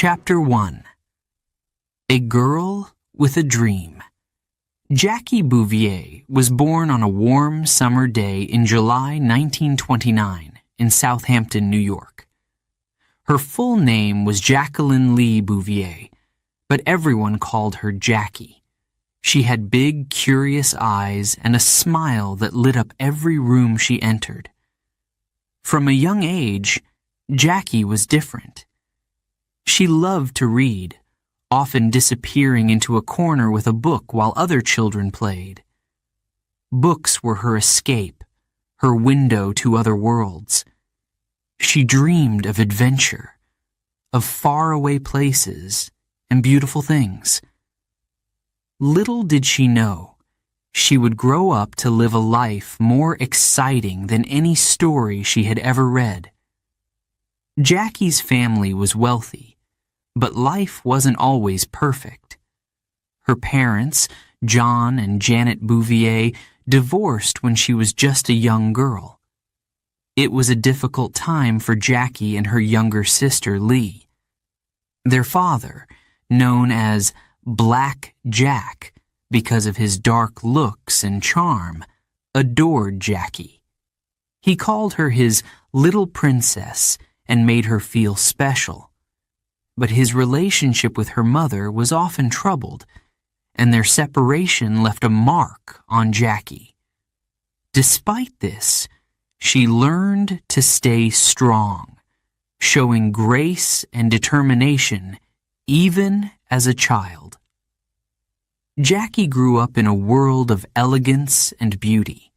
Chapter 1. A Girl with a Dream. Jackie Bouvier was born on a warm summer day in July 1929 in Southampton, New York. Her full name was Jacqueline Lee Bouvier, but everyone called her Jackie. She had big, curious eyes and a smile that lit up every room she entered. From a young age, Jackie was different. She loved to read, often disappearing into a corner with a book while other children played. Books were her escape, her window to other worlds. She dreamed of adventure, of faraway places and beautiful things. Little did she know, she would grow up to live a life more exciting than any story she had ever read. Jackie's family was wealthy, but life wasn't always perfect. Her parents, John and Janet Bouvier, divorced when she was just a young girl. It was a difficult time for Jackie and her younger sister Lee. Their father, known as Black Jack because of his dark looks and charm, adored Jackie. He called her his little princess and made her feel special. But his relationship with her mother was often troubled, and their separation left a mark on Jackie. Despite this, she learned to stay strong, showing grace and determination even as a child. Jackie grew up in a world of elegance and beauty.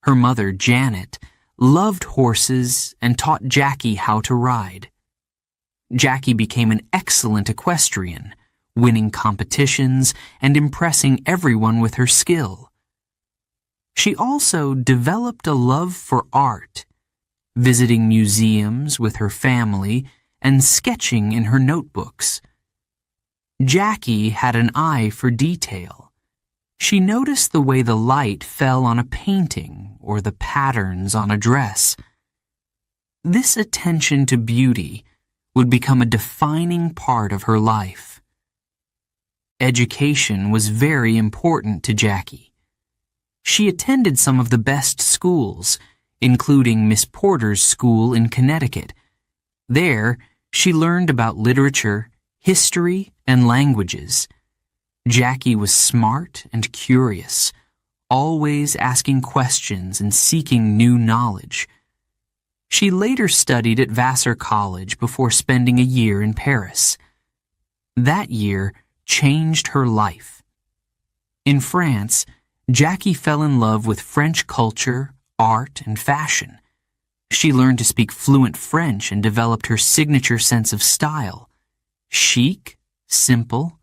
Her mother, Janet, loved horses and taught Jackie how to ride. Jackie became an excellent equestrian, winning competitions and impressing everyone with her skill. She also developed a love for art, visiting museums with her family and sketching in her notebooks. Jackie had an eye for detail. She noticed the way the light fell on a painting or the patterns on a dress. This attention to beauty would become a defining part of her life. Education was very important to Jackie. She attended some of the best schools, including Miss Porter's school in Connecticut. There, she learned about literature, history, and languages. Jackie was smart and curious, always asking questions and seeking new knowledge. She later studied at Vassar College before spending a year in Paris. That year changed her life. In France, Jackie fell in love with French culture, art, and fashion. She learned to speak fluent French and developed her signature sense of style, chic, simple,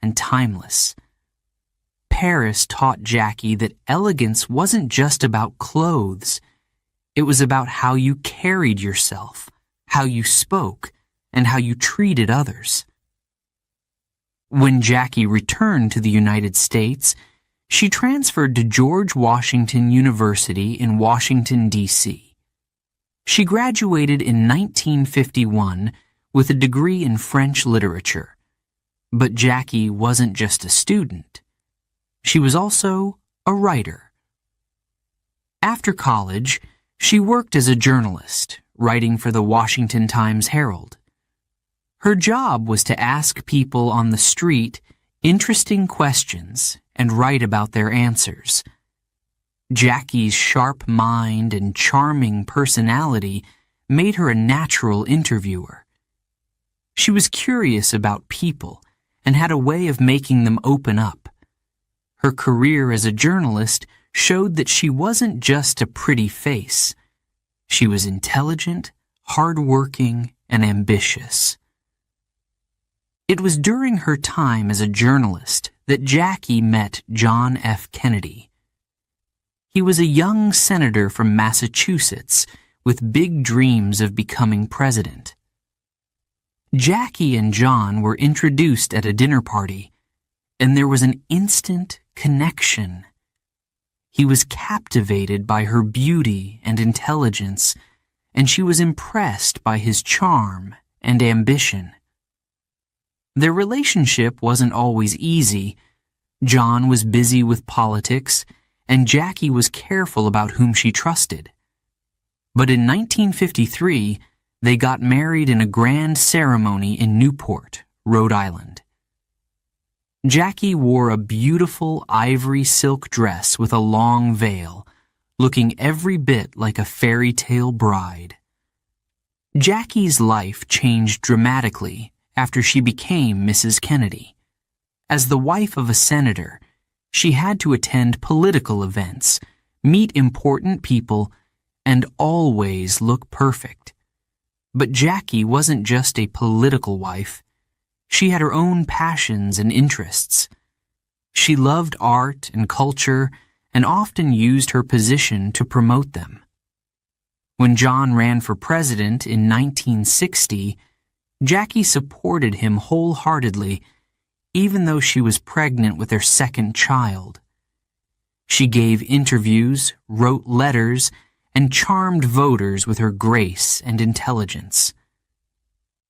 and timeless. Paris taught Jackie that elegance wasn't just about clothes. It was about how you carried yourself, how you spoke, and how you treated others. When Jackie returned to the United States, she transferred to George Washington University in Washington, D.C. She graduated in 1951 with a degree in French literature. But Jackie wasn't just a student. She was also a writer. After college, she worked as a journalist, writing for the Washington Times-Herald. Her job was to ask people on the street interesting questions and write about their answers. Jackie's sharp mind and charming personality made her a natural interviewer. She was curious about people and had a way of making them open up. Her career as a journalist showed that she wasn't just a pretty face. She was intelligent, hardworking, and ambitious. It was during her time as a journalist that Jackie met John F. Kennedy. He was a young senator from Massachusetts with big dreams of becoming president. Jackie and John were introduced at a dinner party, and there was an instant connection. He was captivated by her beauty and intelligence, and she was impressed by his charm and ambition. Their relationship wasn't always easy. John was busy with politics, and Jackie was careful about whom she trusted. But in 1953, they got married in a grand ceremony in Newport, Rhode Island. Jackie wore a beautiful ivory silk dress with a long veil, looking every bit like a fairy tale bride. Jackie's life changed dramatically after she became Mrs. Kennedy. As the wife of a senator, she had to attend political events, meet important people, and always look perfect. But Jackie wasn't just a political wife. She had her own passions and interests. She loved art and culture and often used her position to promote them. When John ran for president in 1960, Jackie supported him wholeheartedly, even though she was pregnant with their second child. She gave interviews, wrote letters, and charmed voters with her grace and intelligence.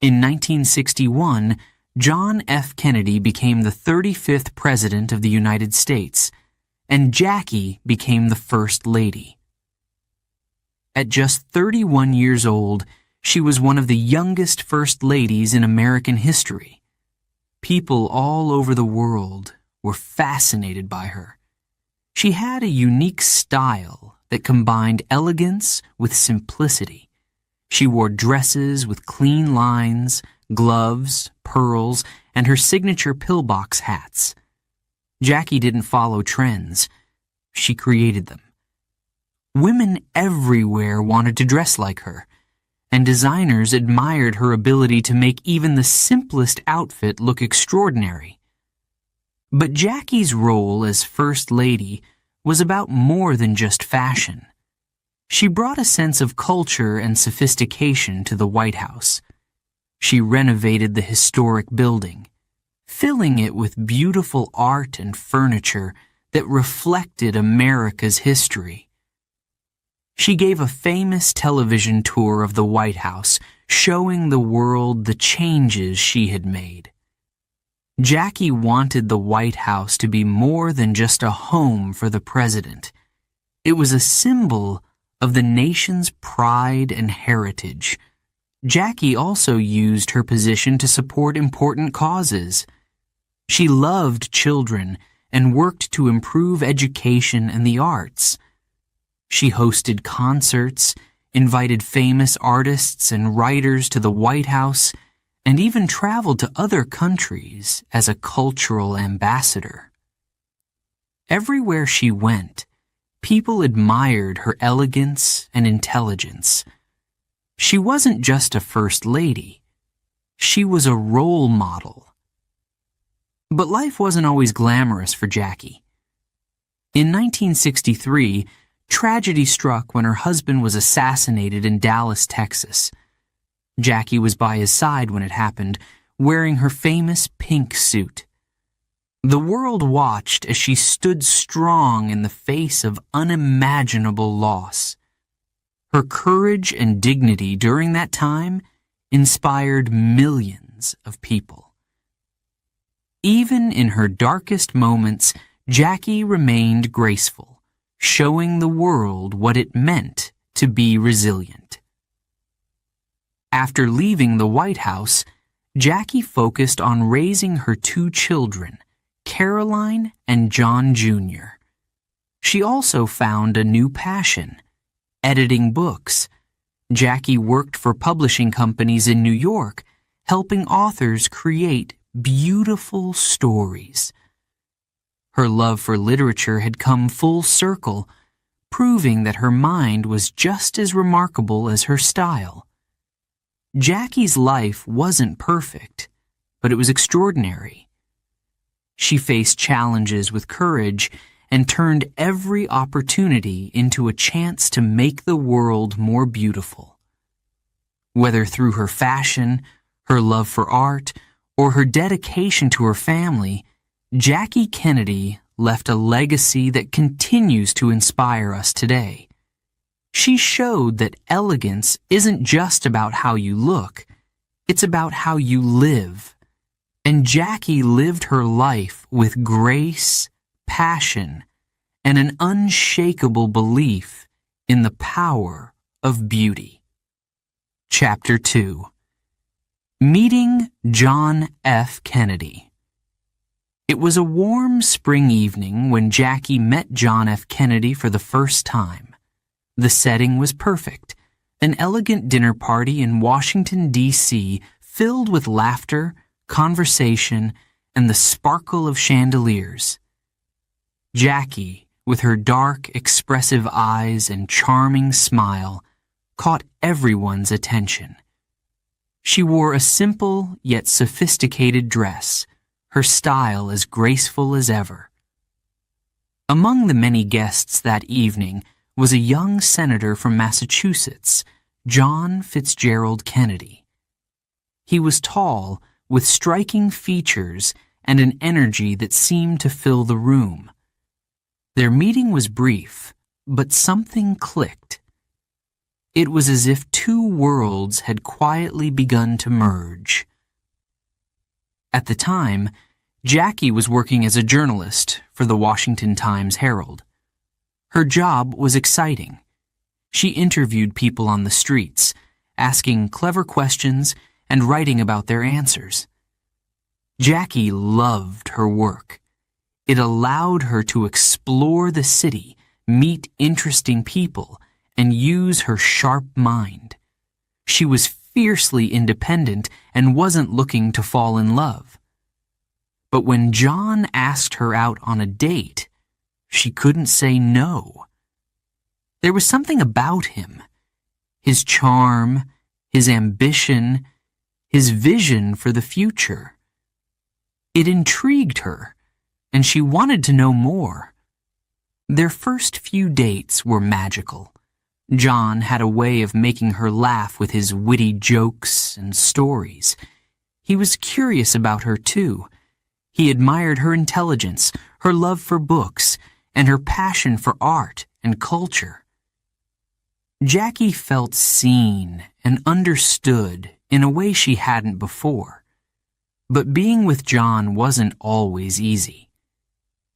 In 1961, John F. Kennedy became the 35th President of the United States, and Jackie became the First Lady. At just 31 years old, she was one of the youngest First Ladies in American history. People all over the world were fascinated by her. She had a unique style that combined elegance with simplicity. She wore dresses with clean lines, gloves, pearls, and her signature pillbox hats. Jackie didn't follow trends. She created them. Women everywhere wanted to dress like her, and designers admired her ability to make even the simplest outfit look extraordinary. But Jackie's role as First Lady was about more than just fashion. She brought a sense of culture and sophistication to the White House. She renovated the historic building, filling it with beautiful art and furniture that reflected America's history. She gave a famous television tour of the White House, showing the world the changes she had made. Jackie wanted the White House to be more than just a home for the president. It was a symbol of the nation's pride and heritage. Jackie also used her position to support important causes. She loved children and worked to improve education and the arts. She hosted concerts, invited famous artists and writers to the White House, and even traveled to other countries as a cultural ambassador. Everywhere she went, people admired her elegance and intelligence. She wasn't just a first lady. She was a role model. But life wasn't always glamorous for Jackie. In 1963, tragedy struck when her husband was assassinated in Dallas, Texas. Jackie was by his side when it happened, wearing her famous pink suit. The world watched as she stood strong in the face of unimaginable loss. Her courage and dignity during that time inspired millions of people. Even in her darkest moments, Jackie remained graceful, showing the world what it meant to be resilient. After leaving the White House, Jackie focused on raising her two children, Caroline and John Jr. She also found a new passion, editing books. Jackie worked for publishing companies in New York, helping authors create beautiful stories. Her love for literature had come full circle, proving that her mind was just as remarkable as her style. Jackie's life wasn't perfect, but it was extraordinary. She faced challenges with courage and turned every opportunity into a chance to make the world more beautiful. Whether through her fashion, her love for art, or her dedication to her family, Jackie Kennedy left a legacy that continues to inspire us today. She showed that elegance isn't just about how you look, it's about how you live. And Jackie lived her life with grace, passion, and an unshakable belief in the power of beauty. Chapter 2. Meeting John F. Kennedy. It was a warm spring evening when Jackie met John F. Kennedy for the first time. The setting was perfect, an elegant dinner party in Washington, D.C., filled with laughter, conversation, and the sparkle of chandeliers. Jackie, with her dark, expressive eyes and charming smile, caught everyone's attention. She wore a simple yet sophisticated dress, her style as graceful as ever. Among the many guests that evening was a young senator from Massachusetts, John Fitzgerald Kennedy. He was tall, with striking features and an energy that seemed to fill the room. Their meeting was brief, but something clicked. It was as if two worlds had quietly begun to merge. At the time, Jackie was working as a journalist for the Washington Times-Herald. Her job was exciting. She interviewed people on the streets, asking clever questions and writing about their answers. Jackie loved her work. It allowed her to explore the city, meet interesting people, and use her sharp mind. She was fiercely independent and wasn't looking to fall in love. But when John asked her out on a date, she couldn't say no. There was something about him, his charm, his ambition, his vision for the future. It intrigued her, and she wanted to know more. Their first few dates were magical. John had a way of making her laugh with his witty jokes and stories. He was curious about her, too. He admired her intelligence, her love for books, and her passion for art and culture. Jackie felt seen and understood in a way she hadn't before. But being with John wasn't always easy.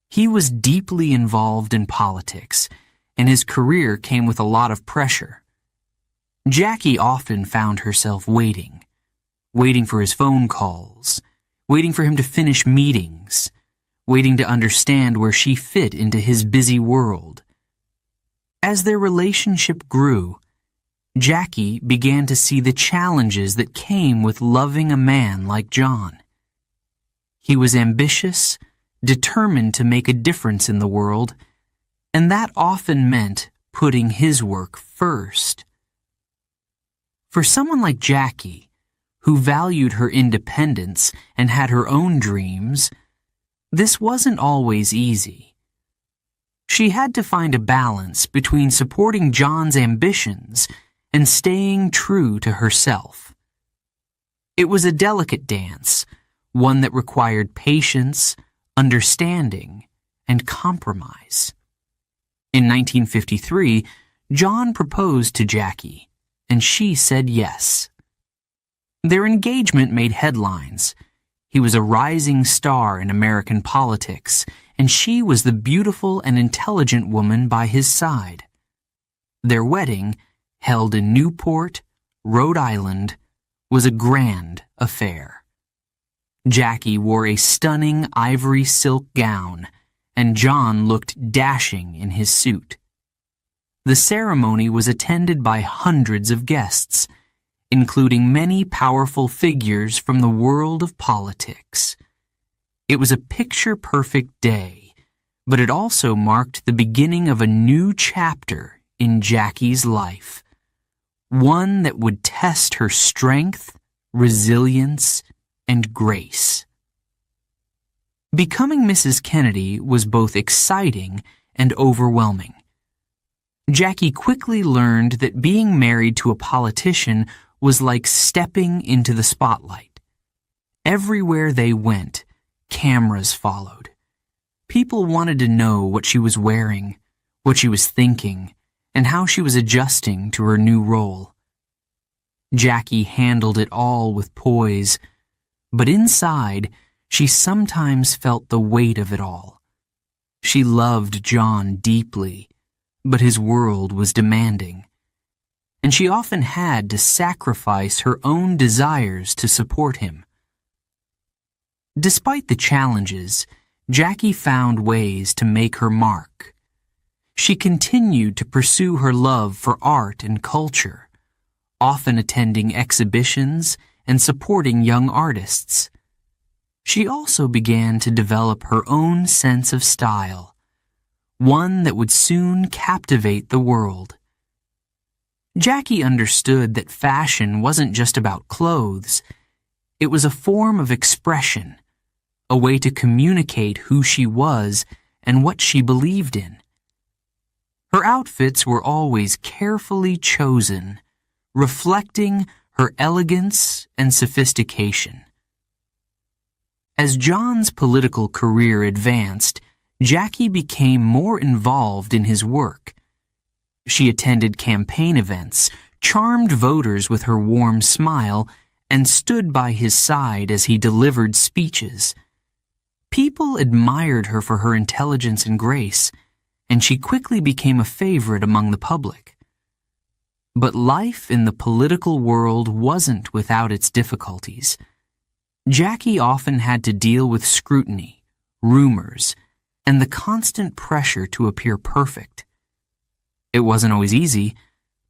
He was deeply involved in politics, and his career came with a lot of pressure. Jackie often found herself waiting for his phone calls, waiting for him to finish meetings, waiting to understand where she fit into his busy world. As their relationship grew, Jackie began to see the challenges that came with loving a man like John. He was ambitious, determined to make a difference in the world, and that often meant putting his work first. For someone like Jackie, who valued her independence and had her own dreams, this wasn't always easy. She had to find a balance between supporting John's ambitions and staying true to herself. It was a delicate dance, one that required patience, understanding, and compromise. In 1953, John proposed to Jackie, and she said yes. Their engagement made headlines. He was a rising star in American politics, and she was the beautiful and intelligent woman by his side. Their wedding, held in Newport, Rhode Island, was a grand affair. Jackie wore a stunning ivory silk gown, and John looked dashing in his suit. The ceremony was attended by hundreds of guests, including many powerful figures from the world of politics. It was a picture-perfect day, but it also marked the beginning of a new chapter in Jackie's life, one that would test her strength, resilience, and grace. Becoming Mrs. Kennedy was both exciting and overwhelming. Jackie quickly learned that being married to a politician was like stepping into the spotlight. Everywhere they went, cameras followed. People wanted to know what she was wearing, what she was thinking, and how she was adjusting to her new role. Jackie handled it all with poise, But inside, she sometimes felt the weight of it all. She loved John deeply, but his world was demanding, and she often had to sacrifice her own desires to support him. Despite the challenges, Jackie found ways to make her mark. She continued to pursue her love for art and culture, often attending exhibitions and supporting young artists. She also began to develop her own sense of style, one that would soon captivate the world. Jackie understood that fashion wasn't just about clothes. It was a form of expression, a way to communicate who she was and what she believed in. Her outfits were always carefully chosen, reflecting her elegance and sophistication. As John's political career advanced, Jackie became more involved in his work. She attended campaign events, charmed voters with her warm smile, and stood by his side as he delivered speeches. People admired her for her intelligence and grace, and she quickly became a favorite among the public. But life in the political world wasn't without its difficulties. Jackie often had to deal with scrutiny, rumors, and the constant pressure to appear perfect. It wasn't always easy,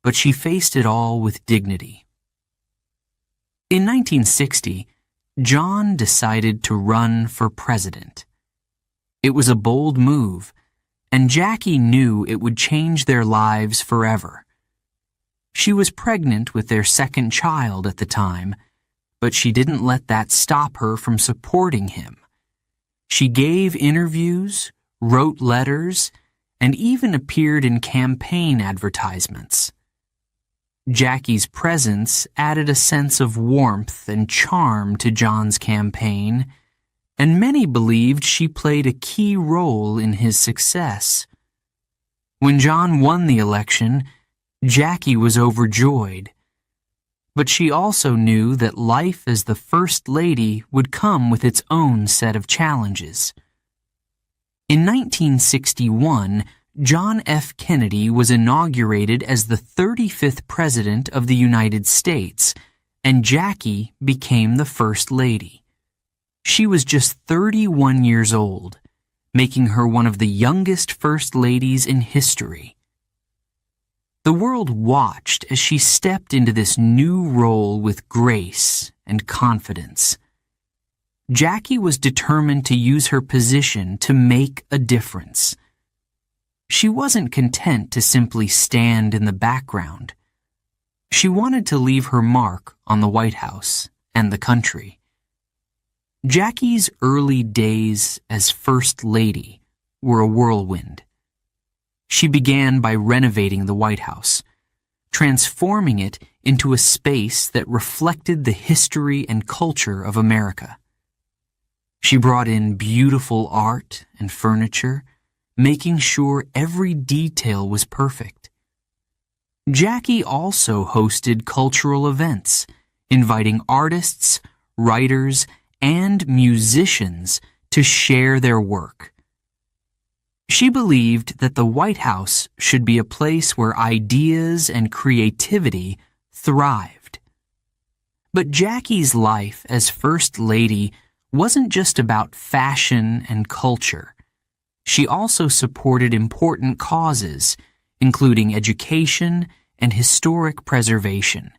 but she faced it all with dignity. In 1960, John decided to run for president. It was a bold move, and Jackie knew it would change their lives forever. She was pregnant with their second child at the time, but she didn't let that stop her from supporting him. She gave interviews, wrote letters, and even appeared in campaign advertisements. Jackie's presence added a sense of warmth and charm to John's campaign, and many believed she played a key role in his success. When John won the election, Jackie was overjoyed, but she also knew that life as the First Lady would come with its own set of challenges. In 1961, John F. Kennedy was inaugurated as the 35th President of the United States, and Jackie became the First Lady. She was just 31 years old, making her one of the youngest First Ladies in history. The world watched as she stepped into this new role with grace and confidence. Jackie was determined to use her position to make a difference. She wasn't content to simply stand in the background. She wanted to leave her mark on the White House and the country. Jackie's early days as First Lady were a whirlwind. She began by renovating the White House, transforming it into a space that reflected the history and culture of America. She brought in beautiful art and furniture, making sure every detail was perfect. Jackie also hosted cultural events, inviting artists, writers, and musicians to share their work. She believed that the White House should be a place where ideas and creativity thrived. But Jackie's life as First Lady wasn't just about fashion and culture. She also supported important causes, including education and historic preservation.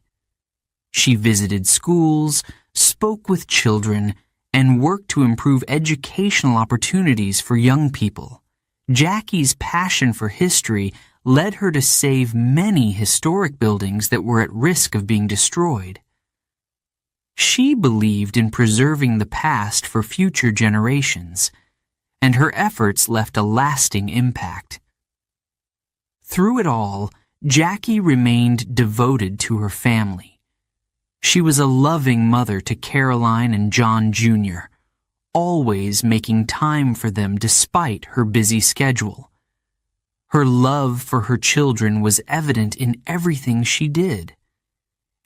She visited schools, spoke with children, and worked to improve educational opportunities for young people. Jackie's passion for history led her to save many historic buildings that were at risk of being destroyed. She believed in preserving the past for future generations, and her efforts left a lasting impact. Through it all, Jackie remained devoted to her family. She was a loving mother to Caroline and John Jr., always making time for them despite her busy schedule. Her love for her children was evident in everything she did.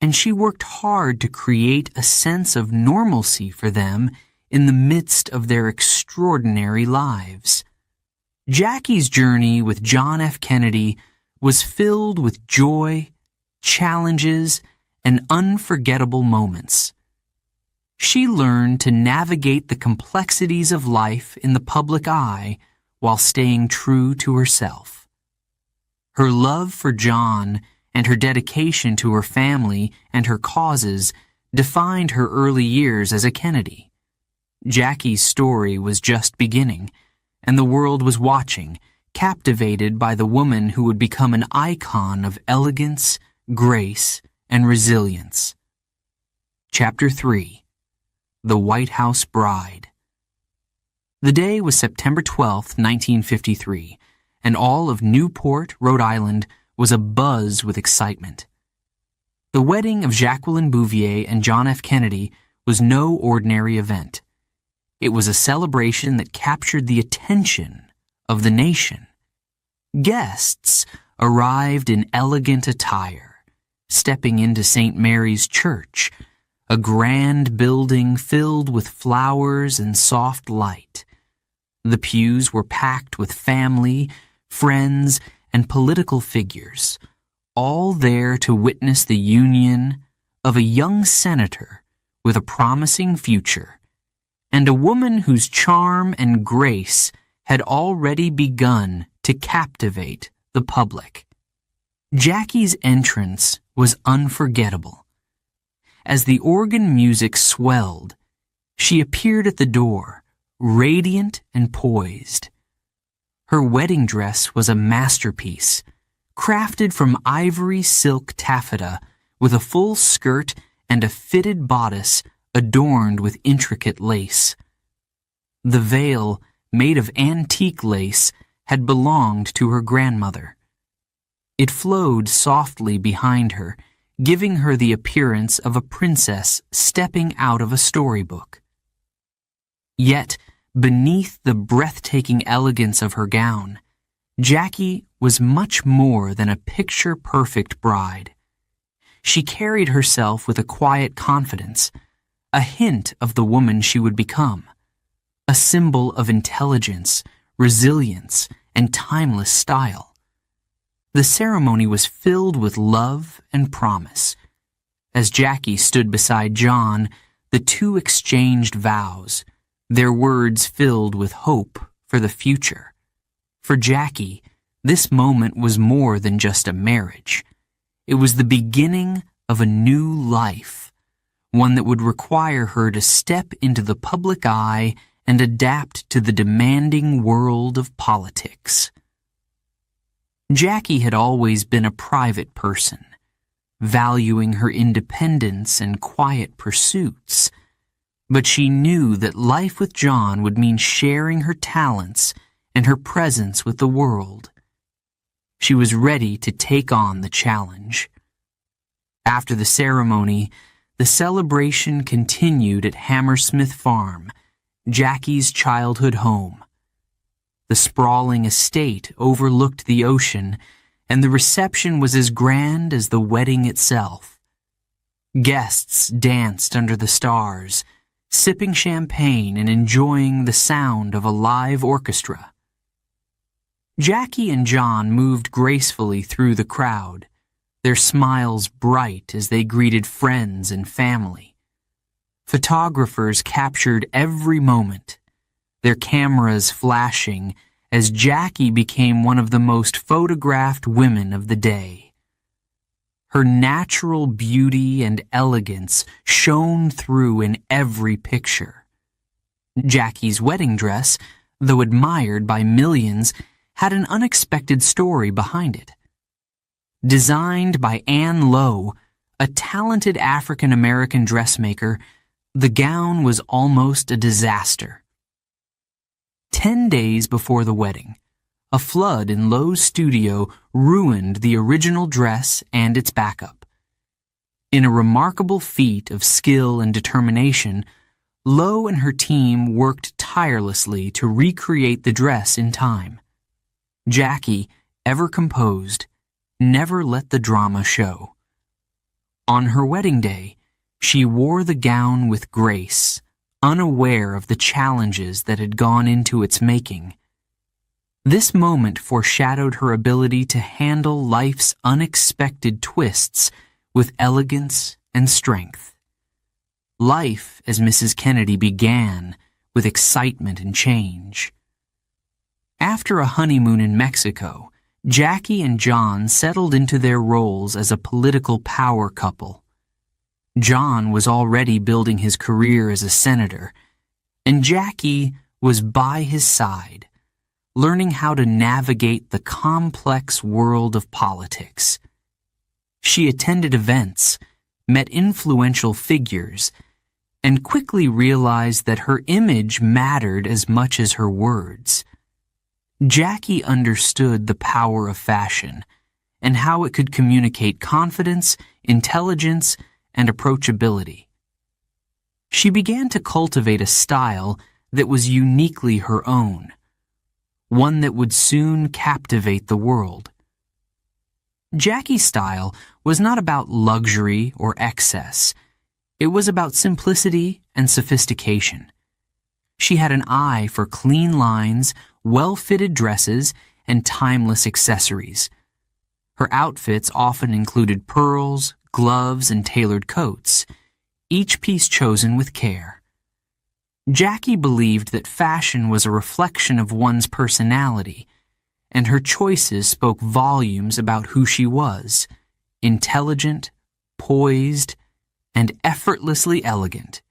and she worked hard to create a sense of normalcy for them in the midst of their extraordinary lives. Jackie's journey with John F. Kennedy was filled with joy, challenges, and unforgettable moments. She learned to navigate the complexities of life in the public eye while staying true to herself. Her love for John and her dedication to her family and her causes defined her early years as a Kennedy. Jackie's story was just beginning, and the world was watching, captivated by the woman who would become an icon of elegance, grace, and resilience. Chapter 3. The White House Bride. The day was September 12, 1953, and all of Newport, Rhode Island, was abuzz with excitement. The wedding of Jacqueline Bouvier and John F. Kennedy was no ordinary event. It was a celebration that captured the attention of the nation. Guests arrived in elegant attire, stepping into St. Mary's Church, a grand building filled with flowers and soft light. The pews were packed with family, friends, and political figures, all there to witness the union of a young senator with a promising future and a woman whose charm and grace had already begun to captivate the public. Jackie's entrance was unforgettable. As the organ music swelled, she appeared at the door, radiant and poised. Her wedding dress was a masterpiece, crafted from ivory silk taffeta with a full skirt and a fitted bodice adorned with intricate lace. The veil, made of antique lace, had belonged to her grandmother. It flowed softly behind her, giving her the appearance of a princess stepping out of a storybook. Yet, beneath the breathtaking elegance of her gown, Jackie was much more than a picture-perfect bride. She carried herself with a quiet confidence, a hint of the woman she would become, a symbol of intelligence, resilience, and timeless style. The ceremony was filled with love and promise. As Jackie stood beside John, the two exchanged vows, their words filled with hope for the future. For Jackie, this moment was more than just a marriage. It was the beginning of a new life, one that would require her to step into the public eye and adapt to the demanding world of politics. Jackie had always been a private person, valuing her independence and quiet pursuits, but she knew that life with John would mean sharing her talents and her presence with the world. She was ready to take on the challenge. After the ceremony, the celebration continued at Hammersmith Farm, Jackie's childhood home. The sprawling estate overlooked the ocean, and the reception was as grand as the wedding itself. Guests danced under the stars, sipping champagne and enjoying the sound of a live orchestra. Jackie and John moved gracefully through the crowd, their smiles bright as they greeted friends and family. Photographers captured every moment, their cameras flashing as Jackie became one of the most photographed women of the day. Her natural beauty and elegance shone through in every picture. Jackie's wedding dress, though admired by millions, had an unexpected story behind it. Designed by Anne Lowe, a talented African-American dressmaker, the gown was almost a disaster. 10 days before the wedding, a flood in Lowe's studio ruined the original dress and its backup. In a remarkable feat of skill and determination, Lowe and her team worked tirelessly to recreate the dress in time. Jackie, ever composed, never let the drama show. On her wedding day, she wore the gown with grace, unaware of the challenges that had gone into its making. This moment foreshadowed her ability to handle life's unexpected twists with elegance and strength. Life, as Mrs. Kennedy began, with excitement and change. After a honeymoon in Mexico, Jackie and John settled into their roles as a political power couple. John was already building his career as a senator, and Jackie was by his side, learning how to navigate the complex world of politics. She attended events, met influential figures, and quickly realized that her image mattered as much as her words. Jackie understood the power of fashion and how it could communicate confidence, intelligence, and approachability. She began to cultivate a style that was uniquely her own, one that would soon captivate the world. Jackie's style was not about luxury or excess. It was about simplicity and sophistication. She had an eye for clean lines, well-fitted dresses, and timeless accessories. Her outfits often included pearls, gloves, and tailored coats, each piece chosen with care. Jackie believed that fashion was a reflection of one's personality, and her choices spoke volumes about who she was: intelligent, poised, and effortlessly elegant.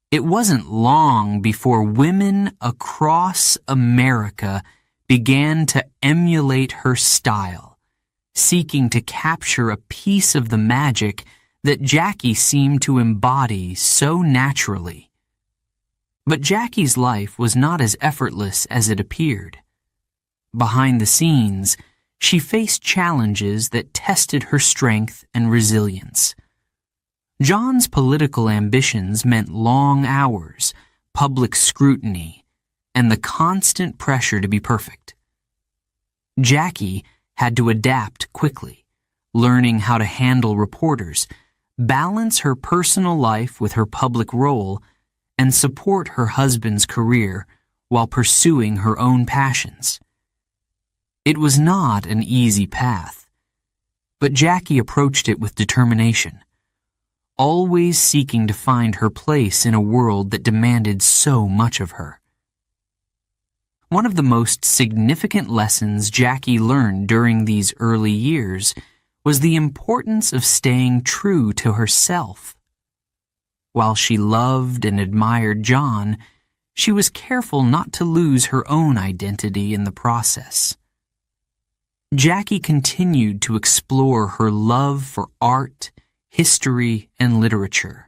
It wasn't long before women across America began to emulate her style, seeking to capture a piece of the magic that Jackie seemed to embody so naturally. But Jackie's life was not as effortless as it appeared. Behind the scenes, she faced challenges that tested her strength and resilience. John's political ambitions meant long hours, public scrutiny, and the constant pressure to be perfect. Jackie had to adapt quickly, learning how to handle reporters, balance her personal life with her public role, and support her husband's career while pursuing her own passions. It was not an easy path, but Jackie approached it with determination, always seeking to find her place in a world that demanded so much of her. One of the most significant lessons Jackie learned during these early years was the importance of staying true to herself. While she loved and admired John, she was careful not to lose her own identity in the process. Jackie continued to explore her love for art, history, and literature,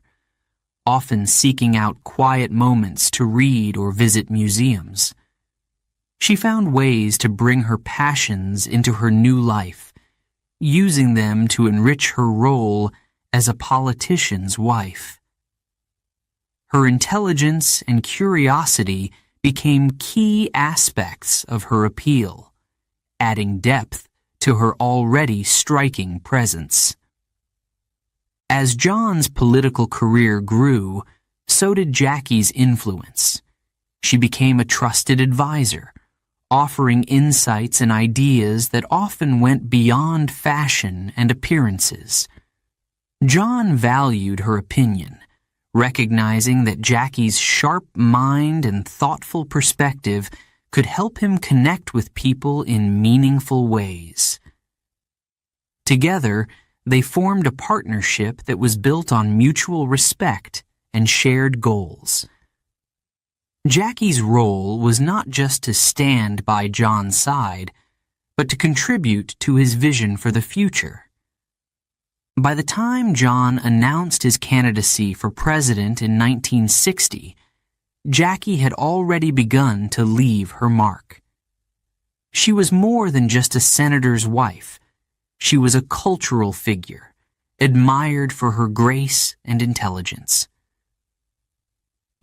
often seeking out quiet moments to read or visit museums. She found ways to bring her passions into her new life, using them to enrich her role as a politician's wife. Her intelligence and curiosity became key aspects of her appeal, adding depth to her already striking presence. As John's political career grew, so did Jackie's influence. She became a trusted advisor, offering insights and ideas that often went beyond fashion and appearances. John valued her opinion, recognizing that Jackie's sharp mind and thoughtful perspective could help him connect with people in meaningful ways. Together, they formed a partnership that was built on mutual respect and shared goals. Jackie's role was not just to stand by John's side, but to contribute to his vision for the future. By the time John announced his candidacy for president in 1960, Jackie had already begun to leave her mark. She was more than just a senator's wife. She was a cultural figure, admired for her grace and intelligence.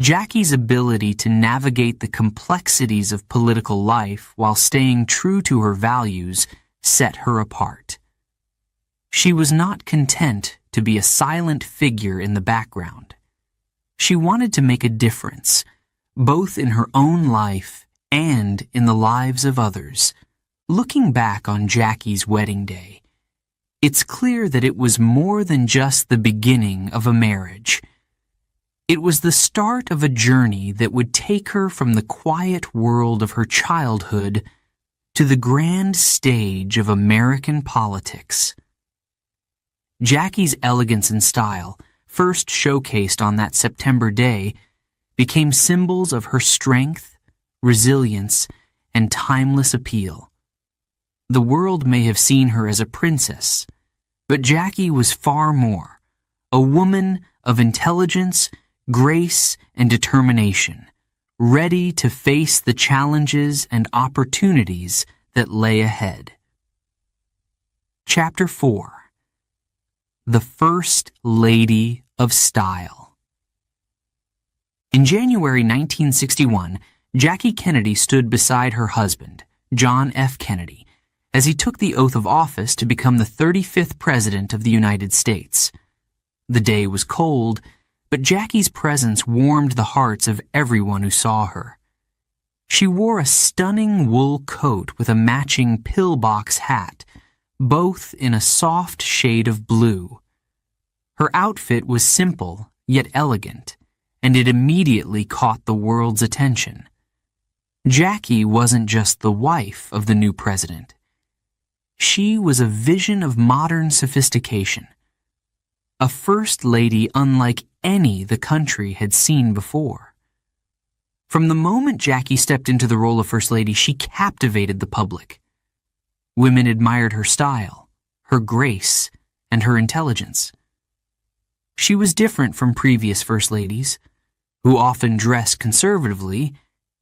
Jackie's ability to navigate the complexities of political life while staying true to her values set her apart. She was not content to be a silent figure in the background. She wanted to make a difference, both in her own life and in the lives of others. Looking back on Jackie's wedding day, it's clear that it was more than just the beginning of a marriage. It was the start of a journey that would take her from the quiet world of her childhood to the grand stage of American politics. Jackie's elegance and style, first showcased on that September day, became symbols of her strength, resilience, and timeless appeal. The world may have seen her as a princess, but Jackie was far more, a woman of intelligence, grace, and determination, ready to face the challenges and opportunities that lay ahead. Chapter 4. The First Lady of Style. In January 1961, Jackie Kennedy stood beside her husband, John F. Kennedy, as he took the oath of office to become the 35th President of the United States. The day was cold, but Jackie's presence warmed the hearts of everyone who saw her. She wore a stunning wool coat with a matching pillbox hat, both in a soft shade of blue. Her outfit was simple yet elegant, and it immediately caught the world's attention. Jackie wasn't just the wife of the new president. She was a vision of modern sophistication, a first lady unlike any the country had seen before. From the moment Jackie stepped into the role of First Lady, she captivated the public. Women admired her style, her grace, and her intelligence. She was different from previous First Ladies, who often dressed conservatively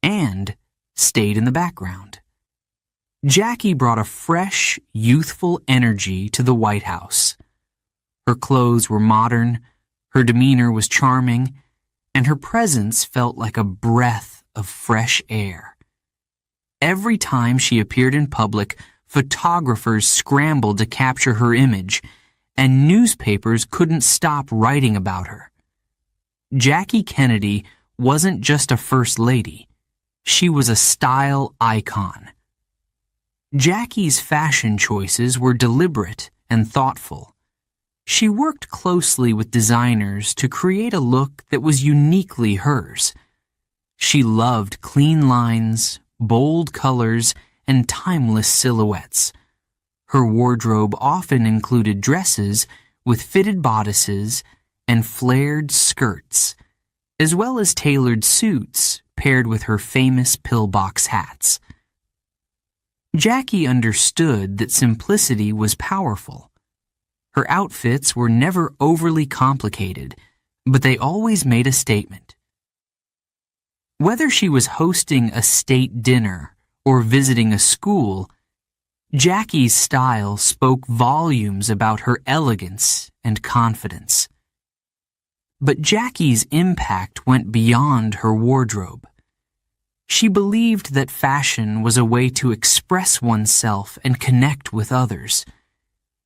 and stayed in the background. Jackie brought a fresh, youthful energy to the White House. Her clothes were modern, her demeanor was charming, and her presence felt like a breath of fresh air. Every time she appeared in public, photographers scrambled to capture her image, and newspapers couldn't stop writing about her. Jackie Kennedy wasn't just a first lady. She was a style icon. Jackie's fashion choices were deliberate and thoughtful. She worked closely with designers to create a look that was uniquely hers. She loved clean lines, bold colors, and timeless silhouettes. Her wardrobe often included dresses with fitted bodices and flared skirts, as well as tailored suits paired with her famous pillbox hats. Jackie understood that simplicity was powerful. Her outfits were never overly complicated, but they always made a statement. Whether she was hosting a state dinner or visiting a school, Jackie's style spoke volumes about her elegance and confidence. But Jackie's impact went beyond her wardrobe. She believed that fashion was a way to express oneself and connect with others.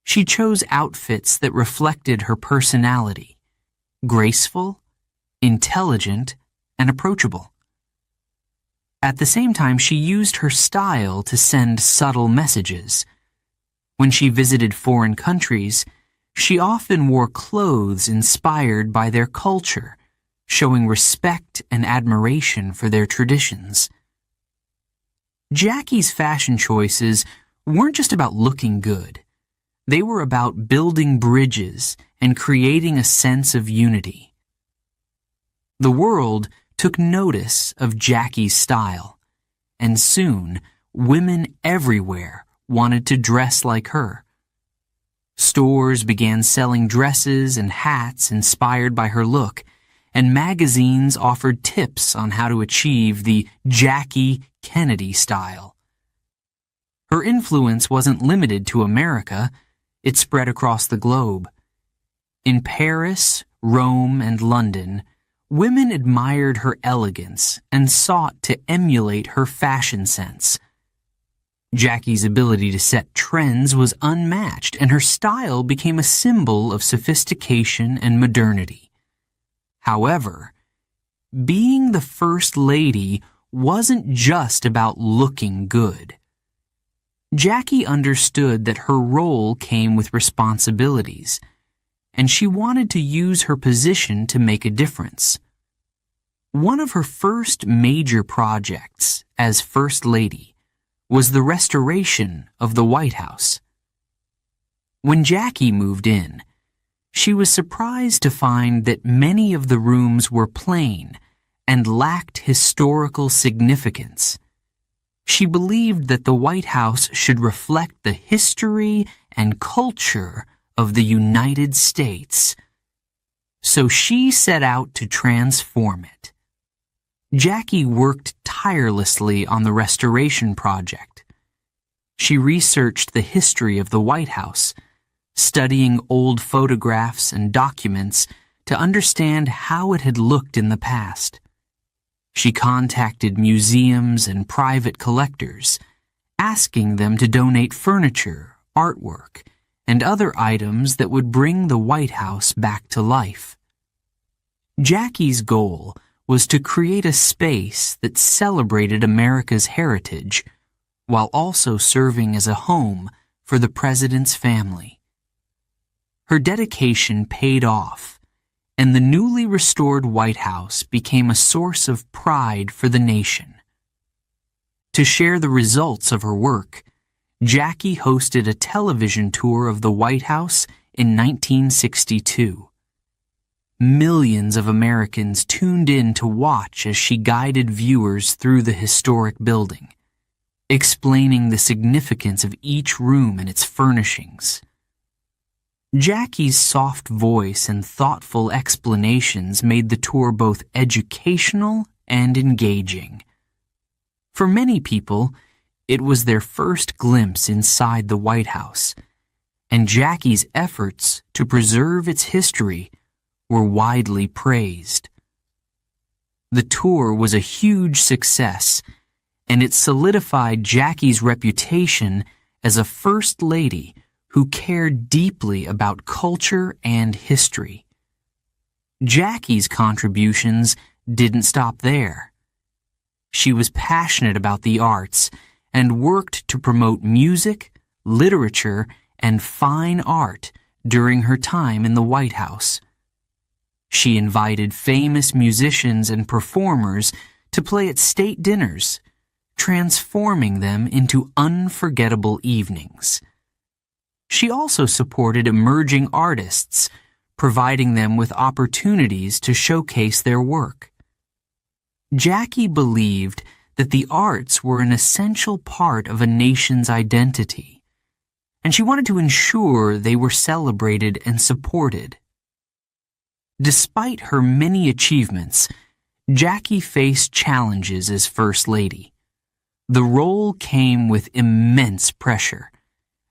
She chose outfits that reflected her personality, graceful, intelligent, and approachable. At the same time, she used her style to send subtle messages. When she visited foreign countries, she often wore clothes inspired by their culture, showing respect and admiration for their traditions. Jackie's fashion choices weren't just about looking good. They were about building bridges and creating a sense of unity. The world took notice of Jackie's style, and soon women everywhere wanted to dress like her. Stores began selling dresses and hats inspired by her look, and magazines offered tips on how to achieve the Jackie Kennedy style. Her influence wasn't limited to America, it spread across the globe. In Paris, Rome, and London, women admired her elegance and sought to emulate her fashion sense. Jackie's ability to set trends was unmatched, and her style became a symbol of sophistication and modernity. However, being the First Lady wasn't just about looking good. Jackie understood that her role came with responsibilities, and she wanted to use her position to make a difference. One of her first major projects as First Lady was the restoration of the White House. When Jackie moved in, she was surprised to find that many of the rooms were plain and lacked historical significance. She believed that the White House should reflect the history and culture of the United States. So she set out to transform it. Jackie worked tirelessly on the restoration project. She researched the history of the White House, studying old photographs and documents to understand how it had looked in the past. She contacted museums and private collectors, asking them to donate furniture, artwork, and other items that would bring the White House back to life. Jackie's goal was to create a space that celebrated America's heritage while also serving as a home for the president's family. Her dedication paid off, and the newly restored White House became a source of pride for the nation. To share the results of her work, Jackie hosted a television tour of the White House in 1962. Millions of Americans tuned in to watch as she guided viewers through the historic building, explaining the significance of each room and its furnishings. Jackie's soft voice and thoughtful explanations made the tour both educational and engaging. For many people, it was their first glimpse inside the White House, and Jackie's efforts to preserve its history were widely praised. The tour was a huge success, and it solidified Jackie's reputation as a First Lady who cared deeply about culture and history. Jackie's contributions didn't stop there. She was passionate about the arts and worked to promote music, literature, and fine art during her time in the White House. She invited famous musicians and performers to play at state dinners, transforming them into unforgettable evenings. She also supported emerging artists, providing them with opportunities to showcase their work. Jackie believed that the arts were an essential part of a nation's identity, and she wanted to ensure they were celebrated and supported. Despite her many achievements, Jackie faced challenges as First Lady. The role came with immense pressure,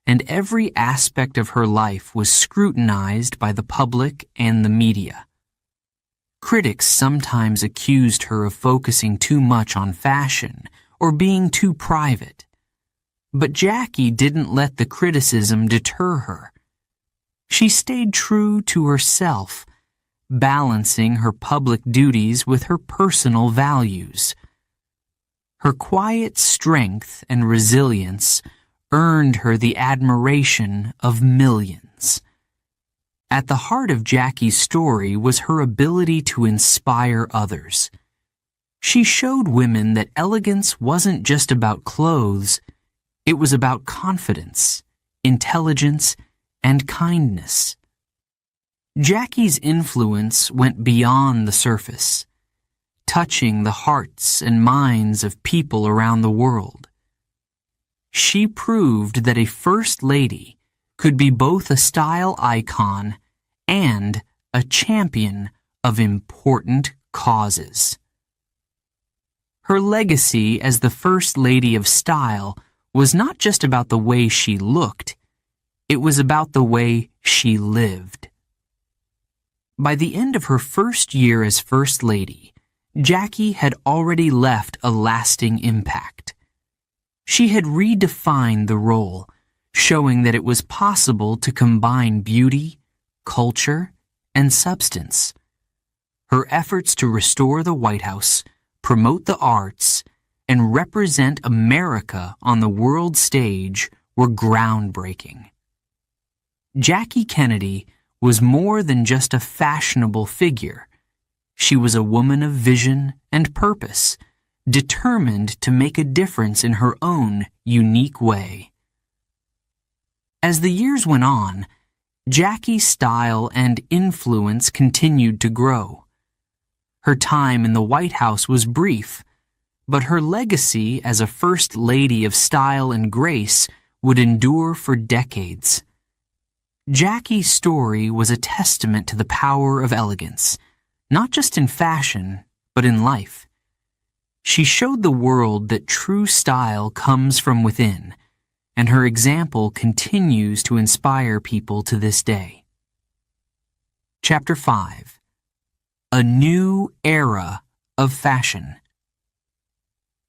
and every aspect of her life was scrutinized by the public and the media. Critics sometimes accused her of focusing too much on fashion or being too private. But Jackie didn't let the criticism deter her. She stayed true to herself, balancing her public duties with her personal values. Her quiet strength and resilience earned her the admiration of millions. At the heart of Jackie's story was her ability to inspire others. She showed women that elegance wasn't just about clothes, it was about confidence, intelligence, and kindness. Jackie's influence went beyond the surface, touching the hearts and minds of people around the world. She proved that a First Lady could be both a style icon and a champion of important causes. Her legacy as the First Lady of Style was not just about the way she looked, it was about the way she lived. By the end of her first year as First Lady, Jackie had already left a lasting impact. She had redefined the role, showing that it was possible to combine beauty, culture, and substance. Her efforts to restore the White House, promote the arts, and represent America on the world stage were groundbreaking. Jackie Kennedy was more than just a fashionable figure. She was a woman of vision and purpose, determined to make a difference in her own unique way. As the years went on, Jackie's style and influence continued to grow. Her time in the White House was brief, but her legacy as a First Lady of style and grace would endure for decades. Jackie's story was a testament to the power of elegance, not just in fashion, but in life. She showed the world that true style comes from within, and her example continues to inspire people to this day. Chapter 5. A New Era of Fashion.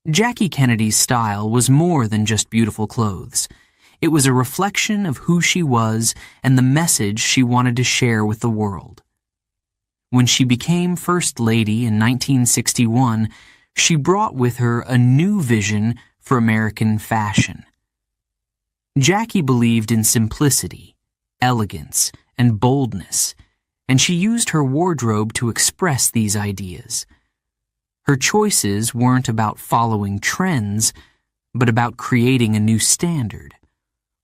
Jackie Kennedy's style was more than just beautiful clothes. It was a reflection of who she was and the message she wanted to share with the world. When she became First Lady in 1961, she brought with her a new vision for American fashion. Jackie believed in simplicity, elegance, and boldness, and she used her wardrobe to express these ideas. Her choices weren't about following trends, but about creating a new standard,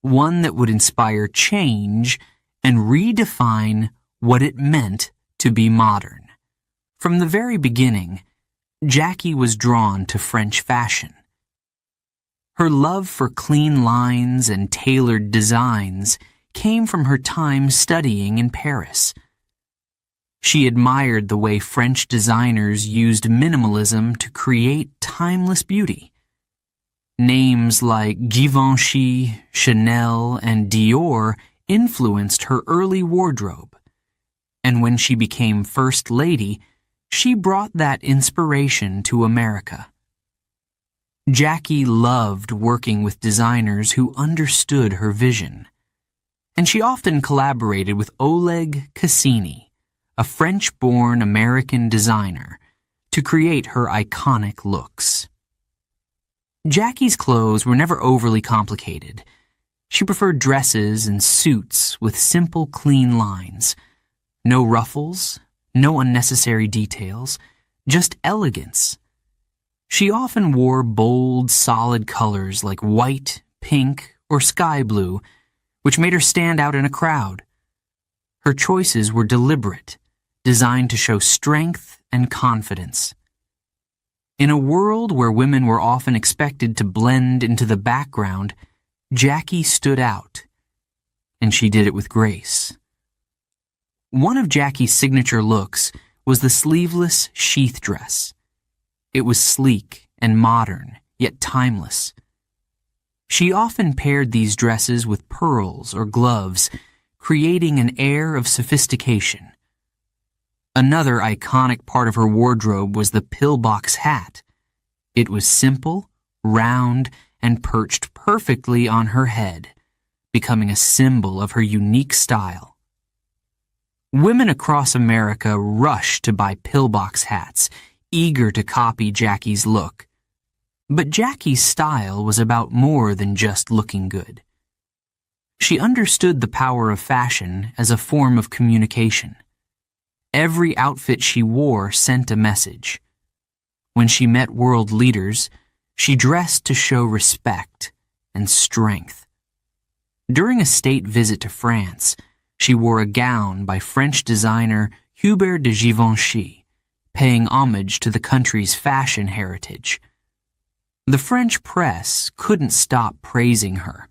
one that would inspire change and redefine what it meant to be modern. From the very beginning, Jackie was drawn to French fashion. Her love for clean lines and tailored designs came from her time studying in Paris. She admired the way French designers used minimalism to create timeless beauty. Names like Givenchy, Chanel, and Dior influenced her early wardrobe. And when she became First Lady, she brought that inspiration to America. Jackie loved working with designers who understood her vision, and she often collaborated with Oleg Cassini, a French-born American designer, to create her iconic looks. Jackie's clothes were never overly complicated. She preferred dresses and suits with simple, clean lines. No ruffles, no unnecessary details, just elegance. She often wore bold, solid colors like white, pink, or sky blue, which made her stand out in a crowd. Her choices were deliberate, designed to show strength and confidence. In a world where women were often expected to blend into the background, Jackie stood out, and she did it with grace. One of Jackie's signature looks was the sleeveless sheath dress. It was sleek and modern, yet timeless. She often paired these dresses with pearls or gloves, creating an air of sophistication. Another iconic part of her wardrobe was the pillbox hat. It was simple, round, and perched perfectly on her head, becoming a symbol of her unique style. Women across America rushed to buy pillbox hats, eager to copy Jackie's look. But Jackie's style was about more than just looking good. She understood the power of fashion as a form of communication. Every outfit she wore sent a message. When she met world leaders, she dressed to show respect and strength. During a state visit to France, she wore a gown by French designer Hubert de Givenchy, paying homage to the country's fashion heritage. The French press couldn't stop praising her,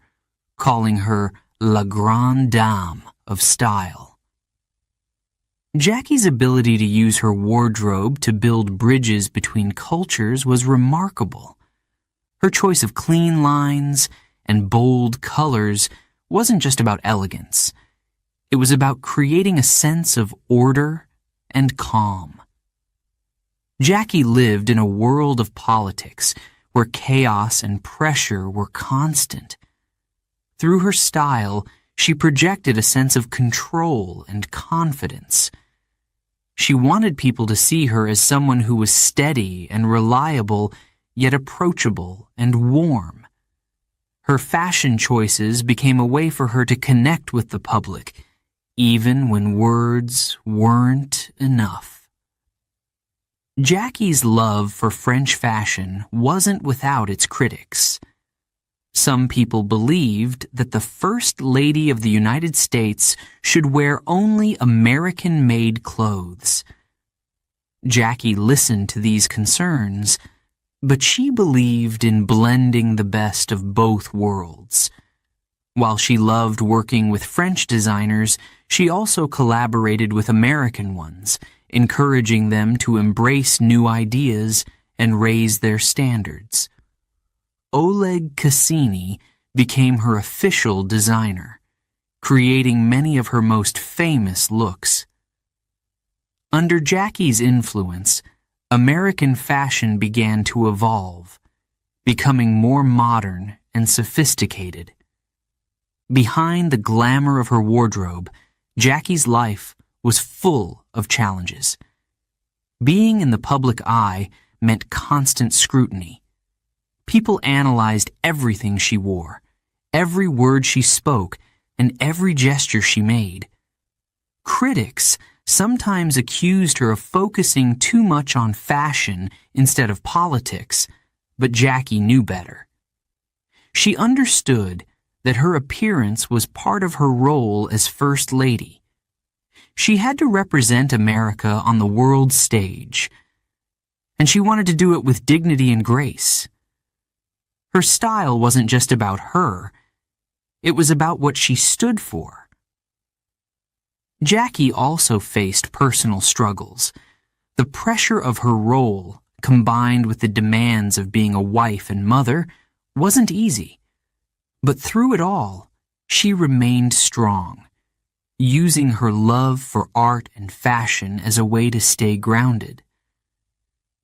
calling her La Grande Dame of Style. Jackie's ability to use her wardrobe to build bridges between cultures was remarkable. Her choice of clean lines and bold colors wasn't just about elegance. It was about creating a sense of order and calm. Jackie lived in a world of politics where chaos and pressure were constant. Through her style, she projected a sense of control and confidence. She wanted people to see her as someone who was steady and reliable, yet approachable and warm. Her fashion choices became a way for her to connect with the public, even when words weren't enough. Jackie's love for French fashion wasn't without its critics. Some people believed that the First Lady of the United States should wear only American-made clothes. Jackie listened to these concerns, but she believed in blending the best of both worlds. While she loved working with French designers, she also collaborated with American ones, encouraging them to embrace new ideas and raise their standards. Oleg Cassini became her official designer, creating many of her most famous looks. Under Jackie's influence, American fashion began to evolve, becoming more modern and sophisticated. Behind the glamour of her wardrobe, Jackie's life was full of challenges. Being in the public eye meant constant scrutiny. People analyzed everything she wore, every word she spoke, and every gesture she made. Critics sometimes accused her of focusing too much on fashion instead of politics, but Jackie knew better. She understood that her appearance was part of her role as First Lady. She had to represent America on the world stage, and she wanted to do it with dignity and grace. Her style wasn't just about her, it was about what she stood for. Jackie also faced personal struggles. The pressure of her role, combined with the demands of being a wife and mother, wasn't easy. But through it all, she remained strong, using her love for art and fashion as a way to stay grounded.